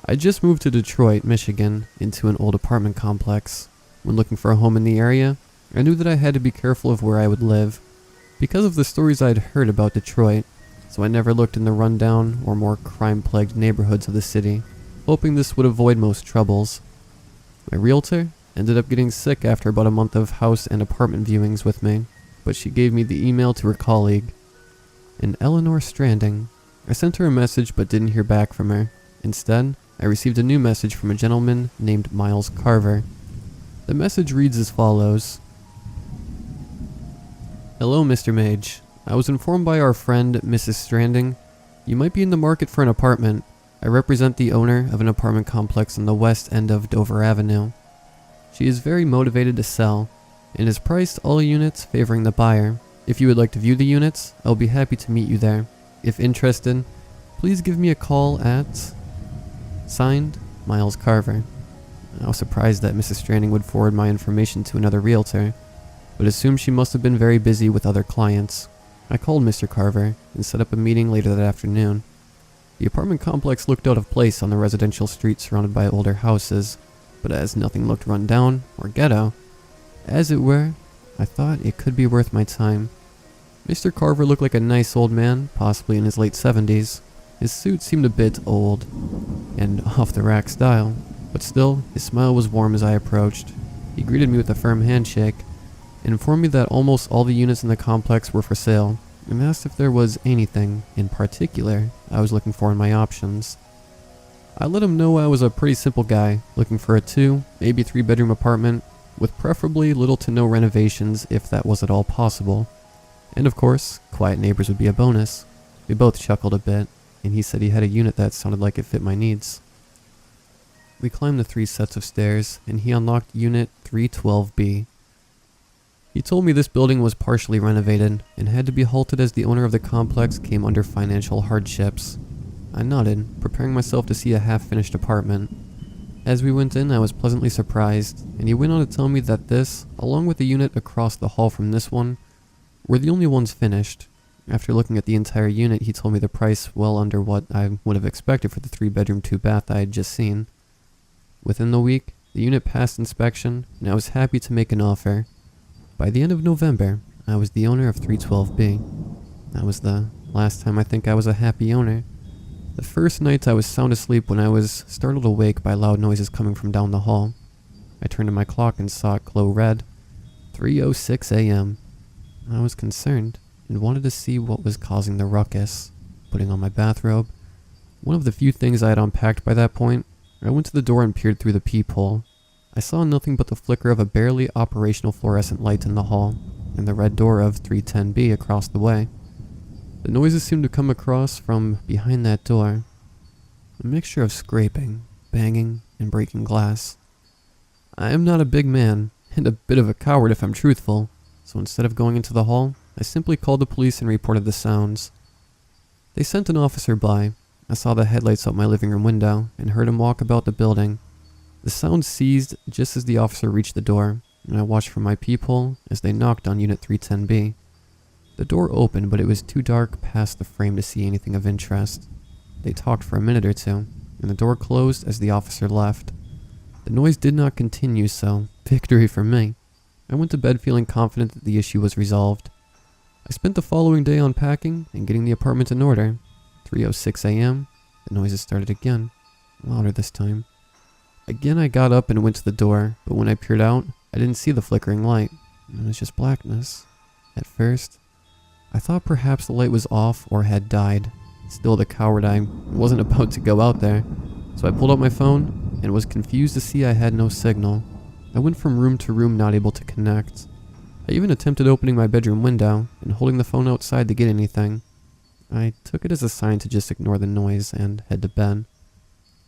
I just moved to Detroit, Michigan, into an old apartment complex. When looking for a home in the area, I knew that I had to be careful of where I would live, because of the stories I'd heard about Detroit, so I never looked in the rundown or more crime-plagued neighborhoods of the city, hoping this would avoid most troubles. My realtor ended up getting sick after about a month of house and apartment viewings with me, but she gave me the email to her colleague, an Eleanor Stranding. I sent her a message but didn't hear back from her. Instead, I received a new message from a gentleman named Miles Carver. The message reads as follows. Hello, Mr. Mage. I was informed by our friend, Mrs. Stranding, you might be in the market for an apartment. I represent the owner of an apartment complex on the west end of Dover Avenue. She is very motivated to sell, and has priced all units favoring the buyer. If you would like to view the units, I will be happy to meet you there. If interested, please give me a call at... Signed, Miles Carver. I was surprised that Mrs. Stranding would forward my information to another realtor, but assumed she must have been very busy with other clients. I called Mr. Carver and set up a meeting later that afternoon. The apartment complex looked out of place on the residential street surrounded by older houses, but as nothing looked run down or ghetto, as it were, I thought it could be worth my time. Mr. Carver looked like a nice old man, possibly in his late 70s. His suit seemed a bit old and off-the-rack style, but still, his smile was warm as I approached. He greeted me with a firm handshake and informed me that almost all the units in the complex were for sale, and asked if there was anything in particular I was looking for in my options. I let him know I was a pretty simple guy, looking for a 2, maybe 3-bedroom apartment, with preferably little to no renovations if that was at all possible. And of course, quiet neighbors would be a bonus. We both chuckled a bit, and he said he had a unit that sounded like it fit my needs. We climbed the 3 sets of stairs, and he unlocked unit 312B. He told me this building was partially renovated, and had to be halted as the owner of the complex came under financial hardships. I nodded, preparing myself to see a half-finished apartment. As we went in, I was pleasantly surprised, and he went on to tell me that this, along with the unit across the hall from this one, were the only ones finished. After looking at the entire unit, he told me the price well under what I would have expected for the 3-bedroom 2-bath I had just seen. Within the week, the unit passed inspection, and I was happy to make an offer. By the end of November, I was the owner of 312B. That was the last time I think I was a happy owner. The first night I was sound asleep when I was startled awake by loud noises coming from down the hall. I turned to my clock and saw it glow red. 3:06 a.m. I was concerned and wanted to see what was causing the ruckus. Putting on my bathrobe, one of the few things I had unpacked by that point, I went to the door and peered through the peephole. I saw nothing but the flicker of a barely operational fluorescent light in the hall, and the red door of 310B across the way. The noises seemed to come across from behind that door. A mixture of scraping, banging, and breaking glass. I am not a big man, and a bit of a coward if I'm truthful, so instead of going into the hall, I simply called the police and reported the sounds. They sent an officer by. I saw the headlights out my living room window, and heard him walk about the building. The sound ceased just as the officer reached the door, and I watched from my peephole as they knocked on Unit 310B. The door opened, but it was too dark past the frame to see anything of interest. They talked for a minute or two, and the door closed as the officer left. The noise did not continue, so victory for me. I went to bed feeling confident that the issue was resolved. I spent the following day unpacking and getting the apartment in order. 3:06 a.m., the noises started again, louder this time. Again I got up and went to the door, but when I peered out, I didn't see the flickering light. It was just blackness. At first, I thought perhaps the light was off or had died. Still the coward, I wasn't about to go out there, so I pulled out my phone and was confused to see I had no signal. I went from room to room not able to connect. I even attempted opening my bedroom window and holding the phone outside to get anything. I took it as a sign to just ignore the noise and head to bed.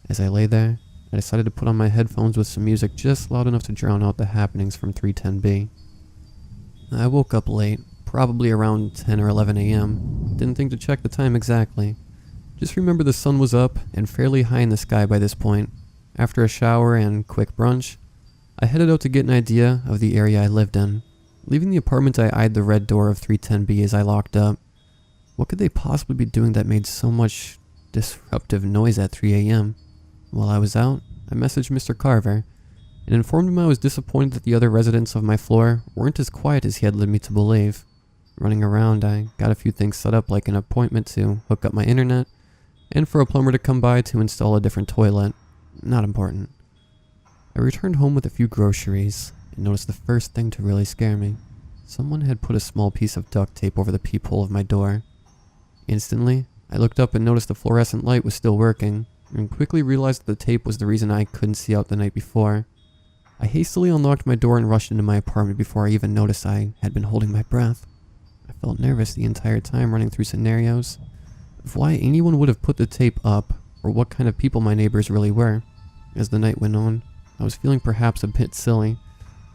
As I lay there, I decided to put on my headphones with some music just loud enough to drown out the happenings from 310B. I woke up late, probably around 10 or 11 a.m. Didn't think to check the time exactly. Just remember the sun was up and fairly high in the sky by this point. After a shower and quick brunch, I headed out to get an idea of the area I lived in. Leaving the apartment, I eyed the red door of 310B as I locked up. What could they possibly be doing that made so much disruptive noise at 3 a.m.? While I was out, I messaged Mr. Carver and informed him I was disappointed that the other residents of my floor weren't as quiet as he had led me to believe. Running around, I got a few things set up, like an appointment to hook up my internet and for a plumber to come by to install a different toilet. Not important. I returned home with a few groceries and noticed the first thing to really scare me. Someone had put a small piece of duct tape over the peephole of my door. Instantly, I looked up and noticed the fluorescent light was still working, and quickly realized that the tape was the reason I couldn't see out the night before. I hastily unlocked my door and rushed into my apartment before I even noticed I had been holding my breath. I felt nervous the entire time, running through scenarios of why anyone would have put the tape up, or what kind of people my neighbors really were. As the night went on, I was feeling perhaps a bit silly,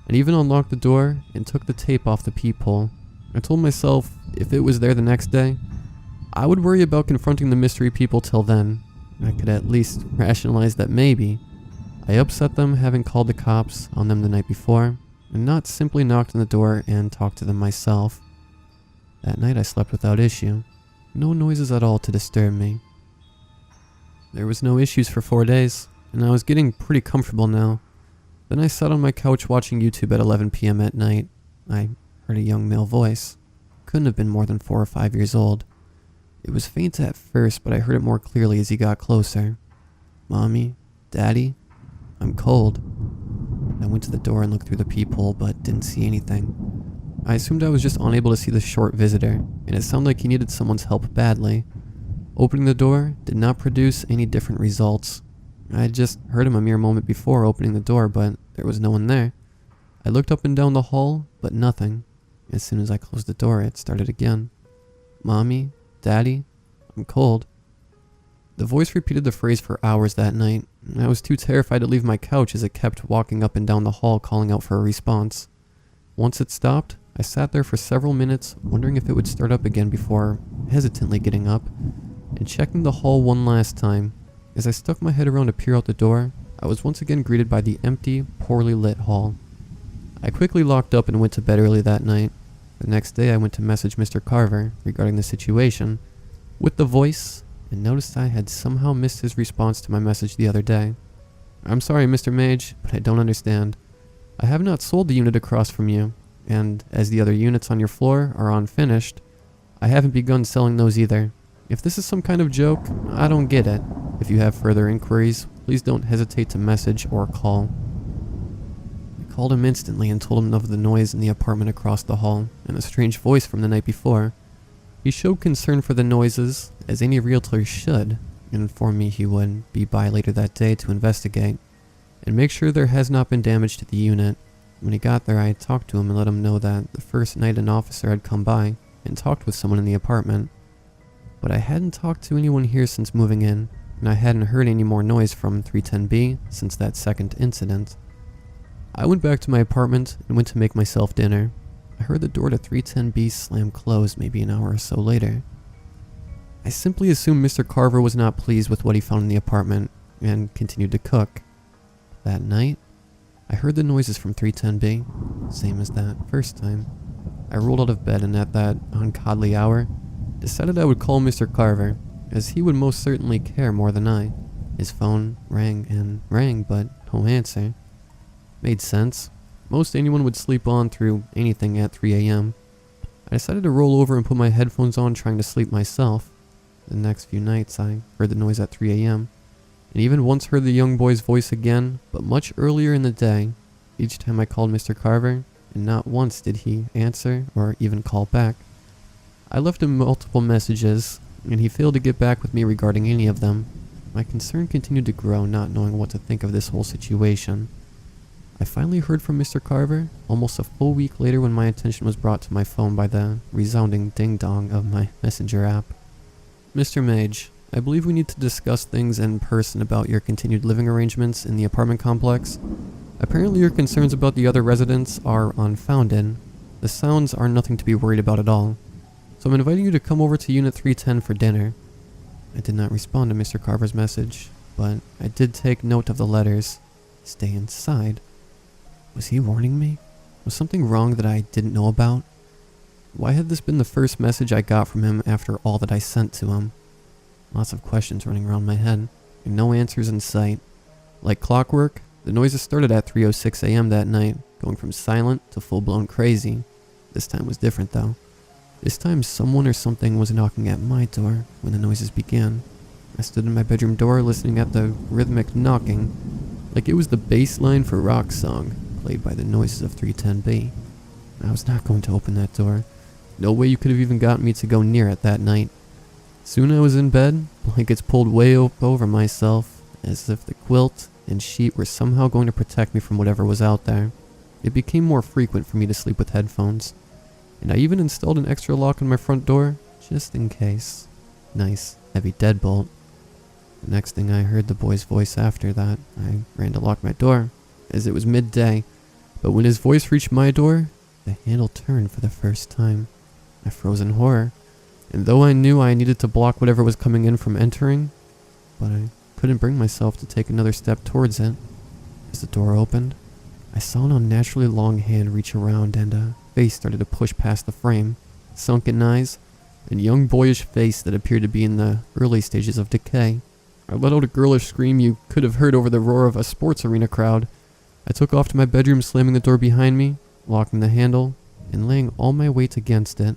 and even unlocked the door and took the tape off the peephole. I told myself if it was there the next day, I would worry about confronting the mystery people till then. I could at least rationalize that maybe I upset them having called the cops on them the night before, and not simply knocked on the door and talked to them myself. That night I slept without issue. No noises at all to disturb me. There was no issues for 4 days, and I was getting pretty comfortable now. Then I sat on my couch watching YouTube at 11 p.m. at night. I heard a young male voice. Couldn't have been more than 4 or 5 years old. It was faint at first, but I heard it more clearly as he got closer. "Mommy? Daddy? I'm cold." I went to the door and looked through the peephole, but didn't see anything. I assumed I was just unable to see the short visitor, and it sounded like he needed someone's help badly. Opening the door did not produce any different results. I had just heard him a mere moment before opening the door, but there was no one there. I looked up and down the hall, but nothing. As soon as I closed the door, it started again. "Mommy? Daddy? I'm cold." The voice repeated the phrase for hours that night, and I was too terrified to leave my couch as it kept walking up and down the hall calling out for a response. Once it stopped, I sat there for several minutes, wondering if it would start up again before hesitantly getting up and checking the hall one last time. As I stuck my head around to peer out the door, I was once again greeted by the empty, poorly lit hall. I quickly locked up and went to bed early that night. The next day I went to message Mr. Carver regarding the situation with the voice and noticed I had somehow missed his response to my message the other day. "I'm sorry, Mr. Mage, but I don't understand. I have not sold the unit across from you, and as the other units on your floor are unfinished, I haven't begun selling those either. If this is some kind of joke, I don't get it. If you have further inquiries, please don't hesitate to message or call." I called him instantly and told him of the noise in the apartment across the hall and a strange voice from the night before. He showed concern for the noises, as any realtor should, and informed me he would be by later that day to investigate and make sure there has not been damage to the unit. When he got there, I talked to him and let him know that the first night an officer had come by and talked with someone in the apartment. But I hadn't talked to anyone here since moving in, and I hadn't heard any more noise from 310B since that second incident. I went back to my apartment and went to make myself dinner. I heard the door to 310B slam closed maybe an hour or so later. I simply assumed Mr. Carver was not pleased with what he found in the apartment and continued to cook. That night, I heard the noises from 310B, same as that first time. I rolled out of bed and at that ungodly hour, decided I would call Mr. Carver, as he would most certainly care more than I. His phone rang and rang, but no answer. Made sense. Most anyone would sleep on through anything at 3 a.m. I decided to roll over and put my headphones on, trying to sleep myself. The next few nights I heard the noise at 3 a.m. and even once heard the young boy's voice again, but much earlier in the day. Each time I called Mr. Carver, and not once did he answer or even call back. I left him multiple messages, and he failed to get back with me regarding any of them. My concern continued to grow, not knowing what to think of this whole situation. I finally heard from Mr. Carver almost a full week later when my attention was brought to my phone by the resounding ding-dong of my messenger app. "Mr. Mage, I believe we need to discuss things in person about your continued living arrangements in the apartment complex. Apparently your concerns about the other residents are unfounded. The sounds are nothing to be worried about at all. So I'm inviting you to come over to Unit 310 for dinner." I did not respond to Mr. Carver's message, but I did take note of the letters. "Stay inside." Was he warning me? Was something wrong that I didn't know about? Why had this been the first message I got from him after all that I sent to him? Lots of questions running around my head, and no answers in sight. Like clockwork, the noises started at 3:06 a.m. that night, going from silent to full-blown crazy. This time was different though. This time someone or something was knocking at my door when the noises began. I stood in my bedroom door listening at the rhythmic knocking, like it was the bass line for rock song, played by the noises of 310B. I was not going to open that door. No way you could have even gotten me to go near it that night. Soon I was in bed, blankets pulled way up over myself, as if the quilt and sheet were somehow going to protect me from whatever was out there. It became more frequent for me to sleep with headphones, and I even installed an extra lock on my front door, just in case. Nice, heavy deadbolt. The next thing I heard the boy's voice after that, I ran to lock my door, as it was midday, but when his voice reached my door, the handle turned for the first time. I froze in horror, and though I knew I needed to block whatever was coming in from entering, but I couldn't bring myself to take another step towards it. As the door opened, I saw an unnaturally long hand reach around and a face started to push past the frame, sunken eyes, and young boyish face that appeared to be in the early stages of decay. I let out a girlish scream you could have heard over the roar of a sports arena crowd. I took off to my bedroom, slamming the door behind me, locking the handle, and laying all my weight against it.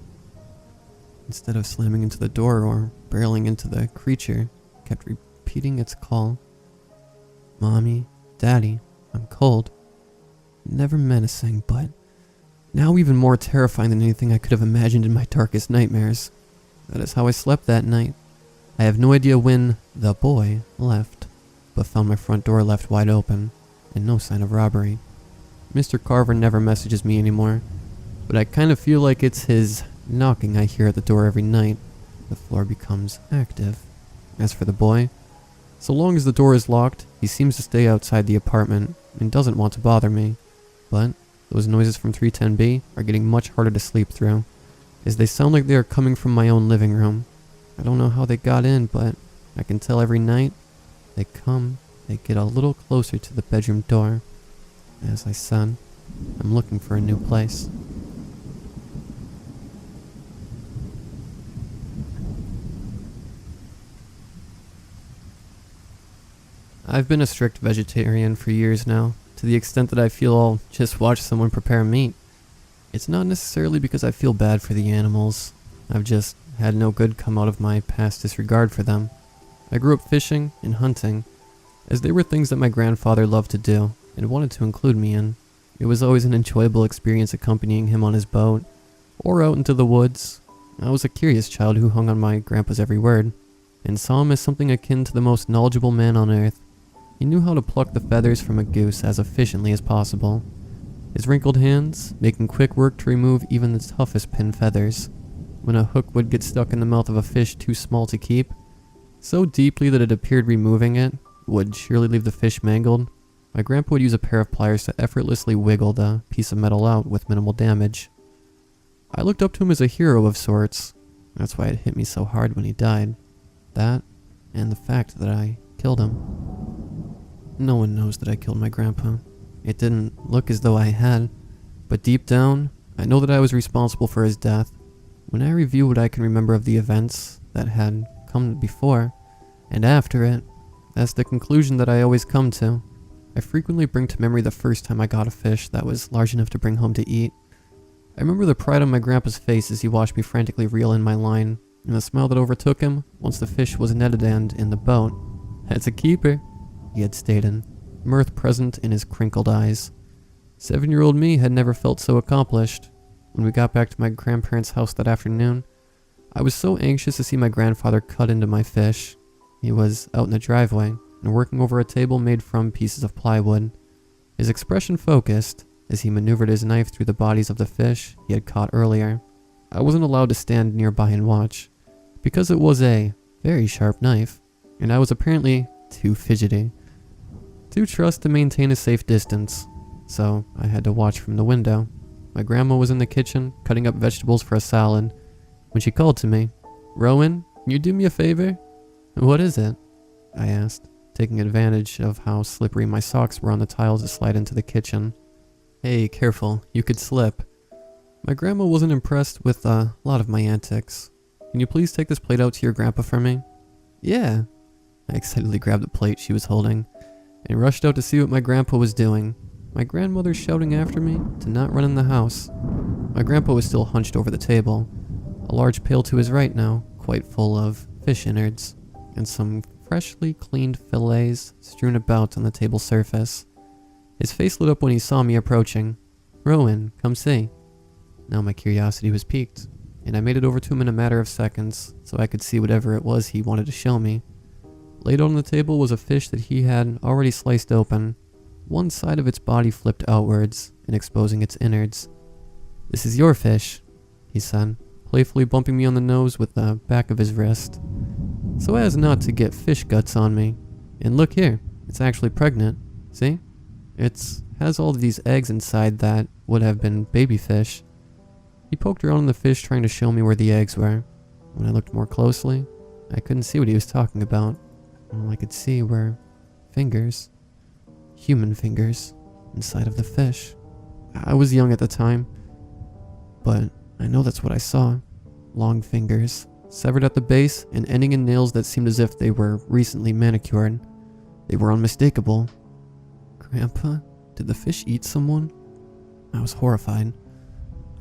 Instead of slamming into the door or barreling into the creature, I kept repeating its call. Mommy, Daddy, I'm cold. Never menacing, but now even more terrifying than anything I could have imagined in my darkest nightmares. That is how I slept that night. I have no idea when the boy left, but found my front door left wide open, and no sign of robbery. Mr. Carver never messages me anymore, but I kind of feel like it's his knocking I hear at the door every night. The floor becomes active. As for the boy, so long as the door is locked, he seems to stay outside the apartment and doesn't want to bother me. But those noises from 310B are getting much harder to sleep through, as they sound like they are coming from my own living room. I don't know how they got in, but I can tell every night they get a little closer to the bedroom door. As I said, I'm looking for a new place. I've been a strict vegetarian for years now, to the extent that I feel I'll just watch someone prepare meat. It's not necessarily because I feel bad for the animals. I've just had no good come out of my past disregard for them. I grew up fishing and hunting, as they were things that my grandfather loved to do and wanted to include me in. It was always an enjoyable experience accompanying him on his boat, or out into the woods. I was a curious child who hung on my grandpa's every word, and saw him as something akin to the most knowledgeable man on earth. He knew how to pluck the feathers from a goose as efficiently as possible, his wrinkled hands making quick work to remove even the toughest pin feathers. When a hook would get stuck in the mouth of a fish too small to keep, so deeply that it appeared removing it would surely leave the fish mangled, my grandpa would use a pair of pliers to effortlessly wiggle the piece of metal out with minimal damage. I looked up to him as a hero of sorts. That's why it hit me so hard when he died. That, and the fact that I killed him. No one knows that I killed my grandpa. It didn't look as though I had, but deep down, I know that I was responsible for his death. When I review what I can remember of the events that had come before and after it, that's the conclusion that I always come to. I frequently bring to memory the first time I got a fish that was large enough to bring home to eat. I remember the pride on my grandpa's face as he watched me frantically reel in my line, and the smile that overtook him once the fish was netted and in the boat. "That's a keeper," he had stated, mirth present in his crinkled eyes. 7-year-old me had never felt so accomplished. When we got back to my grandparents' house that afternoon, I was so anxious to see my grandfather cut into my fish. He was out in the driveway and working over a table made from pieces of plywood. His expression focused as he maneuvered his knife through the bodies of the fish he had caught earlier. I wasn't allowed to stand nearby and watch, because it was a very sharp knife, and I was apparently too fidgety, too trussed to maintain a safe distance, so I had to watch from the window. My grandma was in the kitchen, cutting up vegetables for a salad, when she called to me. "Rowan, can you do me a favor?" "What is it?" I asked, taking advantage of how slippery my socks were on the tiles to slide into the kitchen. "Hey, careful, you could slip." My grandma wasn't impressed with a lot of my antics. "Can you please take this plate out to your grandpa for me?" "Yeah." I excitedly grabbed the plate she was holding and rushed out to see what my grandpa was doing. My grandmother shouting after me to not run in the house. My grandpa was still hunched over the table, a large pail to his right now, quite full of fish innards, and some freshly cleaned fillets strewn about on the table surface. His face lit up when he saw me approaching. "Rowan, come see." Now my curiosity was piqued, and I made it over to him in a matter of seconds so I could see whatever it was he wanted to show me. Laid on the table was a fish that he had already sliced open, one side of its body flipped outwards and exposing its innards. "This is your fish," he said, playfully bumping me on the nose with the back of his wrist, so as not to get fish guts on me. "And look here, it's actually pregnant. See? It has all of these eggs inside that would have been baby fish." He poked around in the fish trying to show me where the eggs were. When I looked more closely, I couldn't see what he was talking about. All I could see were fingers. Human fingers inside of the fish. I was young at the time, but I know that's what I saw. Long fingers, severed at the base and ending in nails that seemed as if they were recently manicured. They were unmistakable. Grandpa, did the fish eat someone? I was horrified.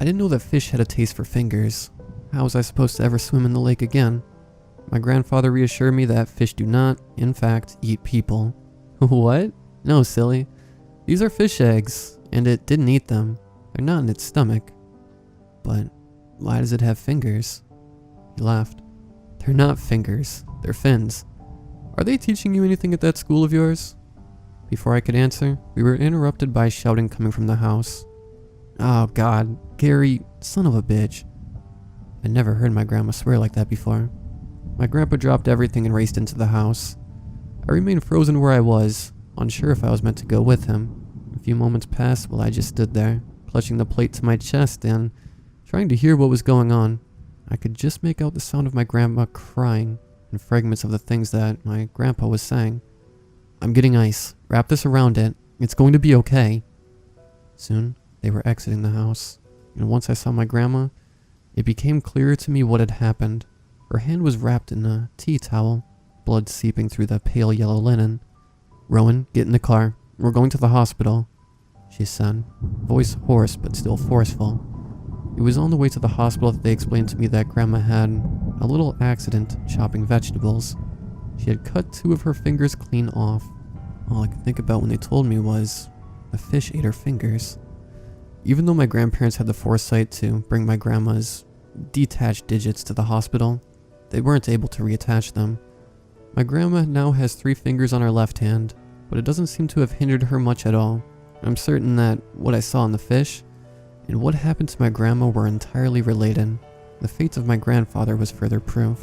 I didn't know that fish had a taste for fingers. How was I supposed to ever swim in the lake again? My grandfather reassured me that fish do not, in fact, eat people. What? No, silly. These are fish eggs, and it didn't eat them. They're not in its stomach. But why does it have fingers? He laughed. They're not fingers. They're fins. Are they teaching you anything at that school of yours? Before I could answer, we were interrupted by shouting coming from the house. Oh God, Gary, son of a bitch. I'd never heard my grandma swear like that before. My grandpa dropped everything and raced into the house. I remained frozen where I was, unsure if I was meant to go with him. A few moments passed while I just stood there, clutching the plate to my chest and trying to hear what was going on. I could just make out the sound of my grandma crying and fragments of the things that my grandpa was saying. I'm getting ice. Wrap this around it. It's going to be okay. Soon, they were exiting the house, and once I saw my grandma, it became clearer to me what had happened. Her hand was wrapped in a tea towel, blood seeping through the pale yellow linen. Rowan, get in the car. We're going to the hospital, she said, voice hoarse but still forceful. It was on the way to the hospital that they explained to me that Grandma had a little accident chopping vegetables. She had cut 2 of her fingers clean off. All I could think about when they told me was, a fish ate her fingers. Even though my grandparents had the foresight to bring my grandma's detached digits to the hospital, they weren't able to reattach them. My grandma now has 3 fingers on her left hand, but it doesn't seem to have hindered her much at all. I'm certain that what I saw in the fish and what happened to my grandma were entirely related. The fate of my grandfather was further proof.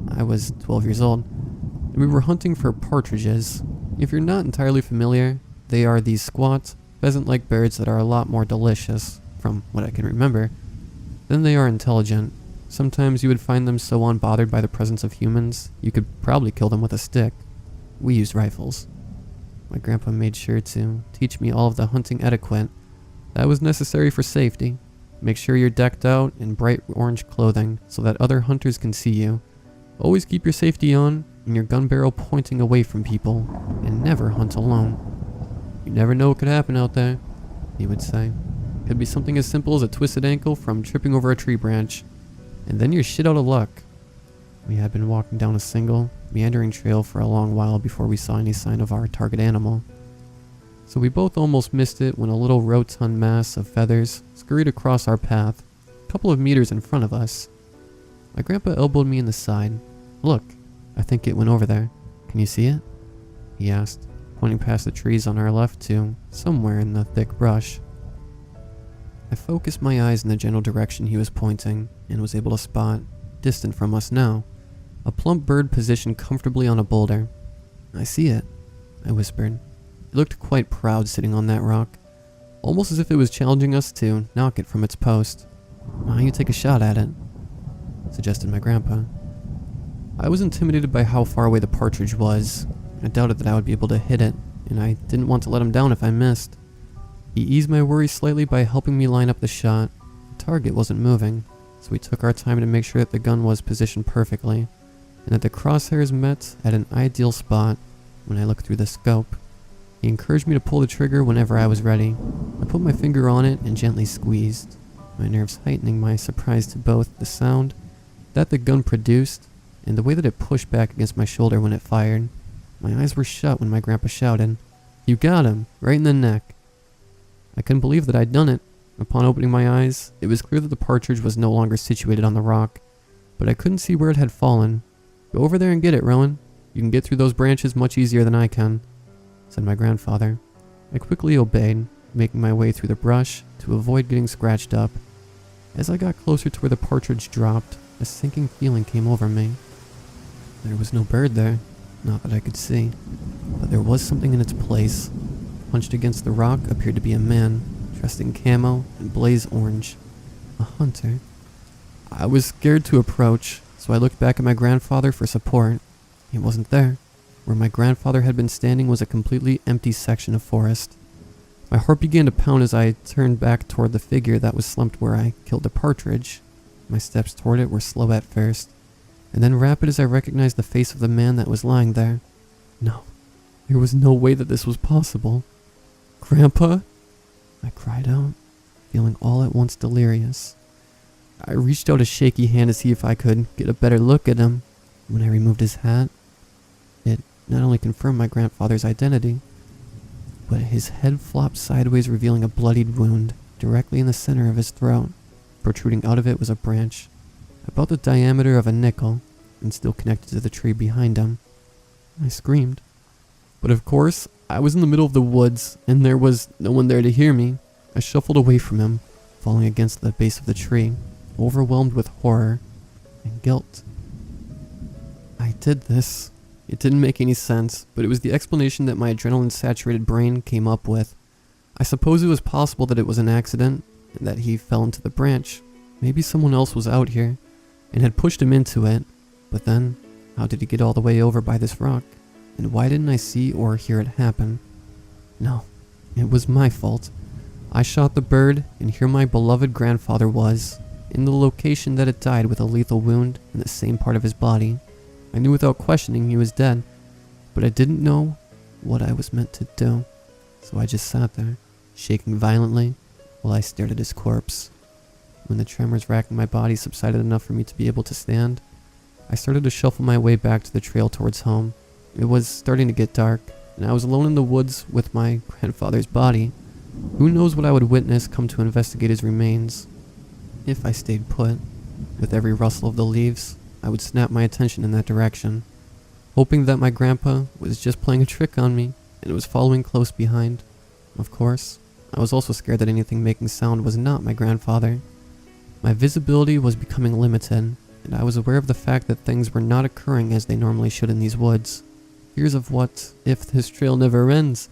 I was 12 years old, and we were hunting for partridges. If you're not entirely familiar, they are these squat, pheasant-like birds that are a lot more delicious, from what I can remember, than they are intelligent. Sometimes you would find them so unbothered by the presence of humans, you could probably kill them with a stick. We used rifles. My grandpa made sure to teach me all of the hunting etiquette that was necessary for safety. Make sure you're decked out in bright orange clothing so that other hunters can see you. Always keep your safety on and your gun barrel pointing away from people, and never hunt alone. You never know what could happen out there, he would say. Could be something as simple as a twisted ankle from tripping over a tree branch, and then you're shit out of luck. We had been walking down a single, meandering trail for a long while before we saw any sign of our target animal. So we both almost missed it when a little rotund mass of feathers scurried across our path, a couple of meters in front of us. My grandpa elbowed me in the side. Look, I think it went over there. Can you see it? He asked, pointing past the trees on our left to somewhere in the thick brush. I focused my eyes in the general direction he was pointing and was able to spot, distant from us now, a plump bird positioned comfortably on a boulder. I see it, I whispered. It looked quite proud sitting on that rock, almost as if it was challenging us to knock it from its post. Why don't you take a shot at it? Suggested my grandpa. I was intimidated by how far away the partridge was. I doubted that I would be able to hit it, and I didn't want to let him down if I missed. He eased my worries slightly by helping me line up the shot. The target wasn't moving, so we took our time to make sure that the gun was positioned perfectly, and that the crosshairs met at an ideal spot when I looked through the scope. He encouraged me to pull the trigger whenever I was ready. I put my finger on it and gently squeezed, my nerves heightening my surprise to both the sound that the gun produced and the way that it pushed back against my shoulder when it fired. My eyes were shut when my grandpa shouted, "You got him, right in the neck." I couldn't believe that I'd done it. Upon opening my eyes, it was clear that the partridge was no longer situated on the rock, but I couldn't see where it had fallen. Go over there and get it, Rowan. You can get through those branches much easier than I can, said my grandfather. I quickly obeyed, making my way through the brush to avoid getting scratched up. As I got closer to where the partridge dropped, a sinking feeling came over me. There was no bird there, not that I could see, but there was something in its place. Hunched against the rock appeared to be a man, dressed in camo and blaze orange. A hunter. I was scared to approach, so I looked back at my grandfather for support. He wasn't there. Where my grandfather had been standing was a completely empty section of forest. My heart began to pound as I turned back toward the figure that was slumped where I killed the partridge. My steps toward it were slow at first, and then rapid as I recognized the face of the man that was lying there. No, there was no way that this was possible. Grandpa? I cried out, feeling all at once delirious. I reached out a shaky hand to see if I could get a better look at him. When I removed his hat, it not only confirmed my grandfather's identity, but his head flopped sideways, revealing a bloodied wound directly in the center of his throat. Protruding out of it was a branch about the diameter of a nickel and still connected to the tree behind him. I screamed. But of course, I was in the middle of the woods and there was no one there to hear me. I shuffled away from him, falling against the base of the tree, overwhelmed with horror and guilt. I did this. It didn't make any sense, but it was the explanation that my adrenaline-saturated brain came up with. I suppose it was possible that it was an accident, and that he fell into the branch. Maybe someone else was out here, and had pushed him into it. But then, how did he get all the way over by this rock? And why didn't I see or hear it happen? No, it was my fault. I shot the bird, and here my beloved grandfather was, in the location that it died with a lethal wound in the same part of his body. I knew without questioning he was dead, but I didn't know what I was meant to do. So I just sat there, shaking violently, while I stared at his corpse. When the tremors racking my body subsided enough for me to be able to stand, I started to shuffle my way back to the trail towards home. It was starting to get dark, and I was alone in the woods with my grandfather's body. Who knows what I would witness come to investigate his remains. If I stayed put, with every rustle of the leaves, I would snap my attention in that direction, hoping that my grandpa was just playing a trick on me and was following close behind. Of course, I was also scared that anything making sound was not my grandfather. My visibility was becoming limited, and I was aware of the fact that things were not occurring as they normally should in these woods. Fears of what if this trail never ends,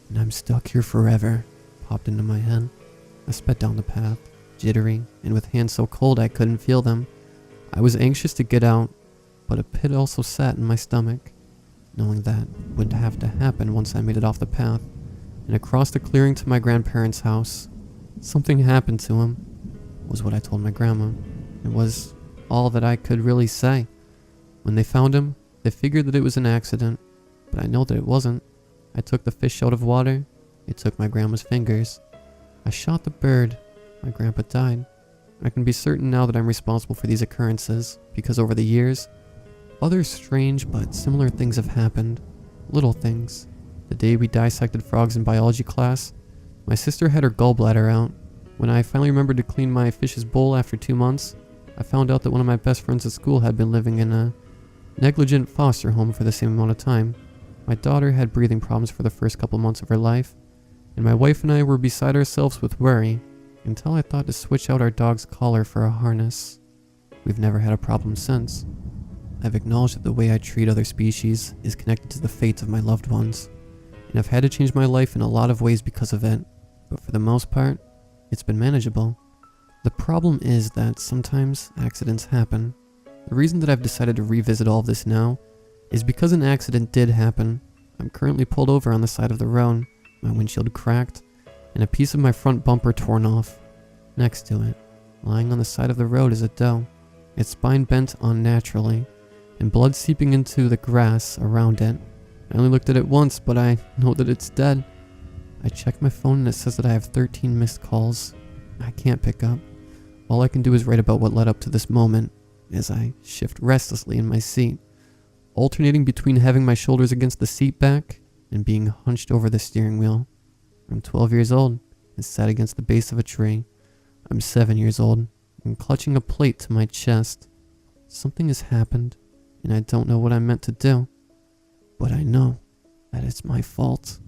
and I'm stuck here forever, popped into my head. I sped down the path, jittery, and with hands so cold I couldn't feel them. I was anxious to get out, but a pit also sat in my stomach, knowing that would have to happen once I made it off the path and across the clearing to my grandparents' house. Something happened to him, was what I told my grandma. It was all that I could really say. When they found him, they figured that it was an accident, but I know that it wasn't. I took the fish out of water, it took my grandma's fingers. I shot the bird, my grandpa died. I can be certain now that I'm responsible for these occurrences, because over the years, other strange but similar things have happened. Little things. The day we dissected frogs in biology class, my sister had her gallbladder out. When I finally remembered to clean my fish's bowl after 2 months, I found out that one of my best friends at school had been living in a negligent foster home for the same amount of time. My daughter had breathing problems for the first couple months of her life, and my wife and I were beside ourselves with worry, until I thought to switch out our dog's collar for a harness. We've never had a problem since. I've acknowledged that the way I treat other species is connected to the fates of my loved ones, and I've had to change my life in a lot of ways because of it, but for the most part, it's been manageable. The problem is that sometimes accidents happen. The reason that I've decided to revisit all of this now is because an accident did happen. I'm currently pulled over on the side of the road, my windshield cracked, and a piece of my front bumper torn off. Next to it, lying on the side of the road, is a doe, its spine bent unnaturally, and blood seeping into the grass around it. I only looked at it once, but I know that it's dead. I checked my phone and it says that I have 13 missed calls. I can't pick up. All I can do is write about what led up to this moment, as I shift restlessly in my seat, alternating between having my shoulders against the seat back and being hunched over the steering wheel. I'm 12 years old and sat against the base of a tree. I'm 7 years old and clutching a plate to my chest. Something has happened, and I don't know what I'm meant to do, but I know that it's my fault.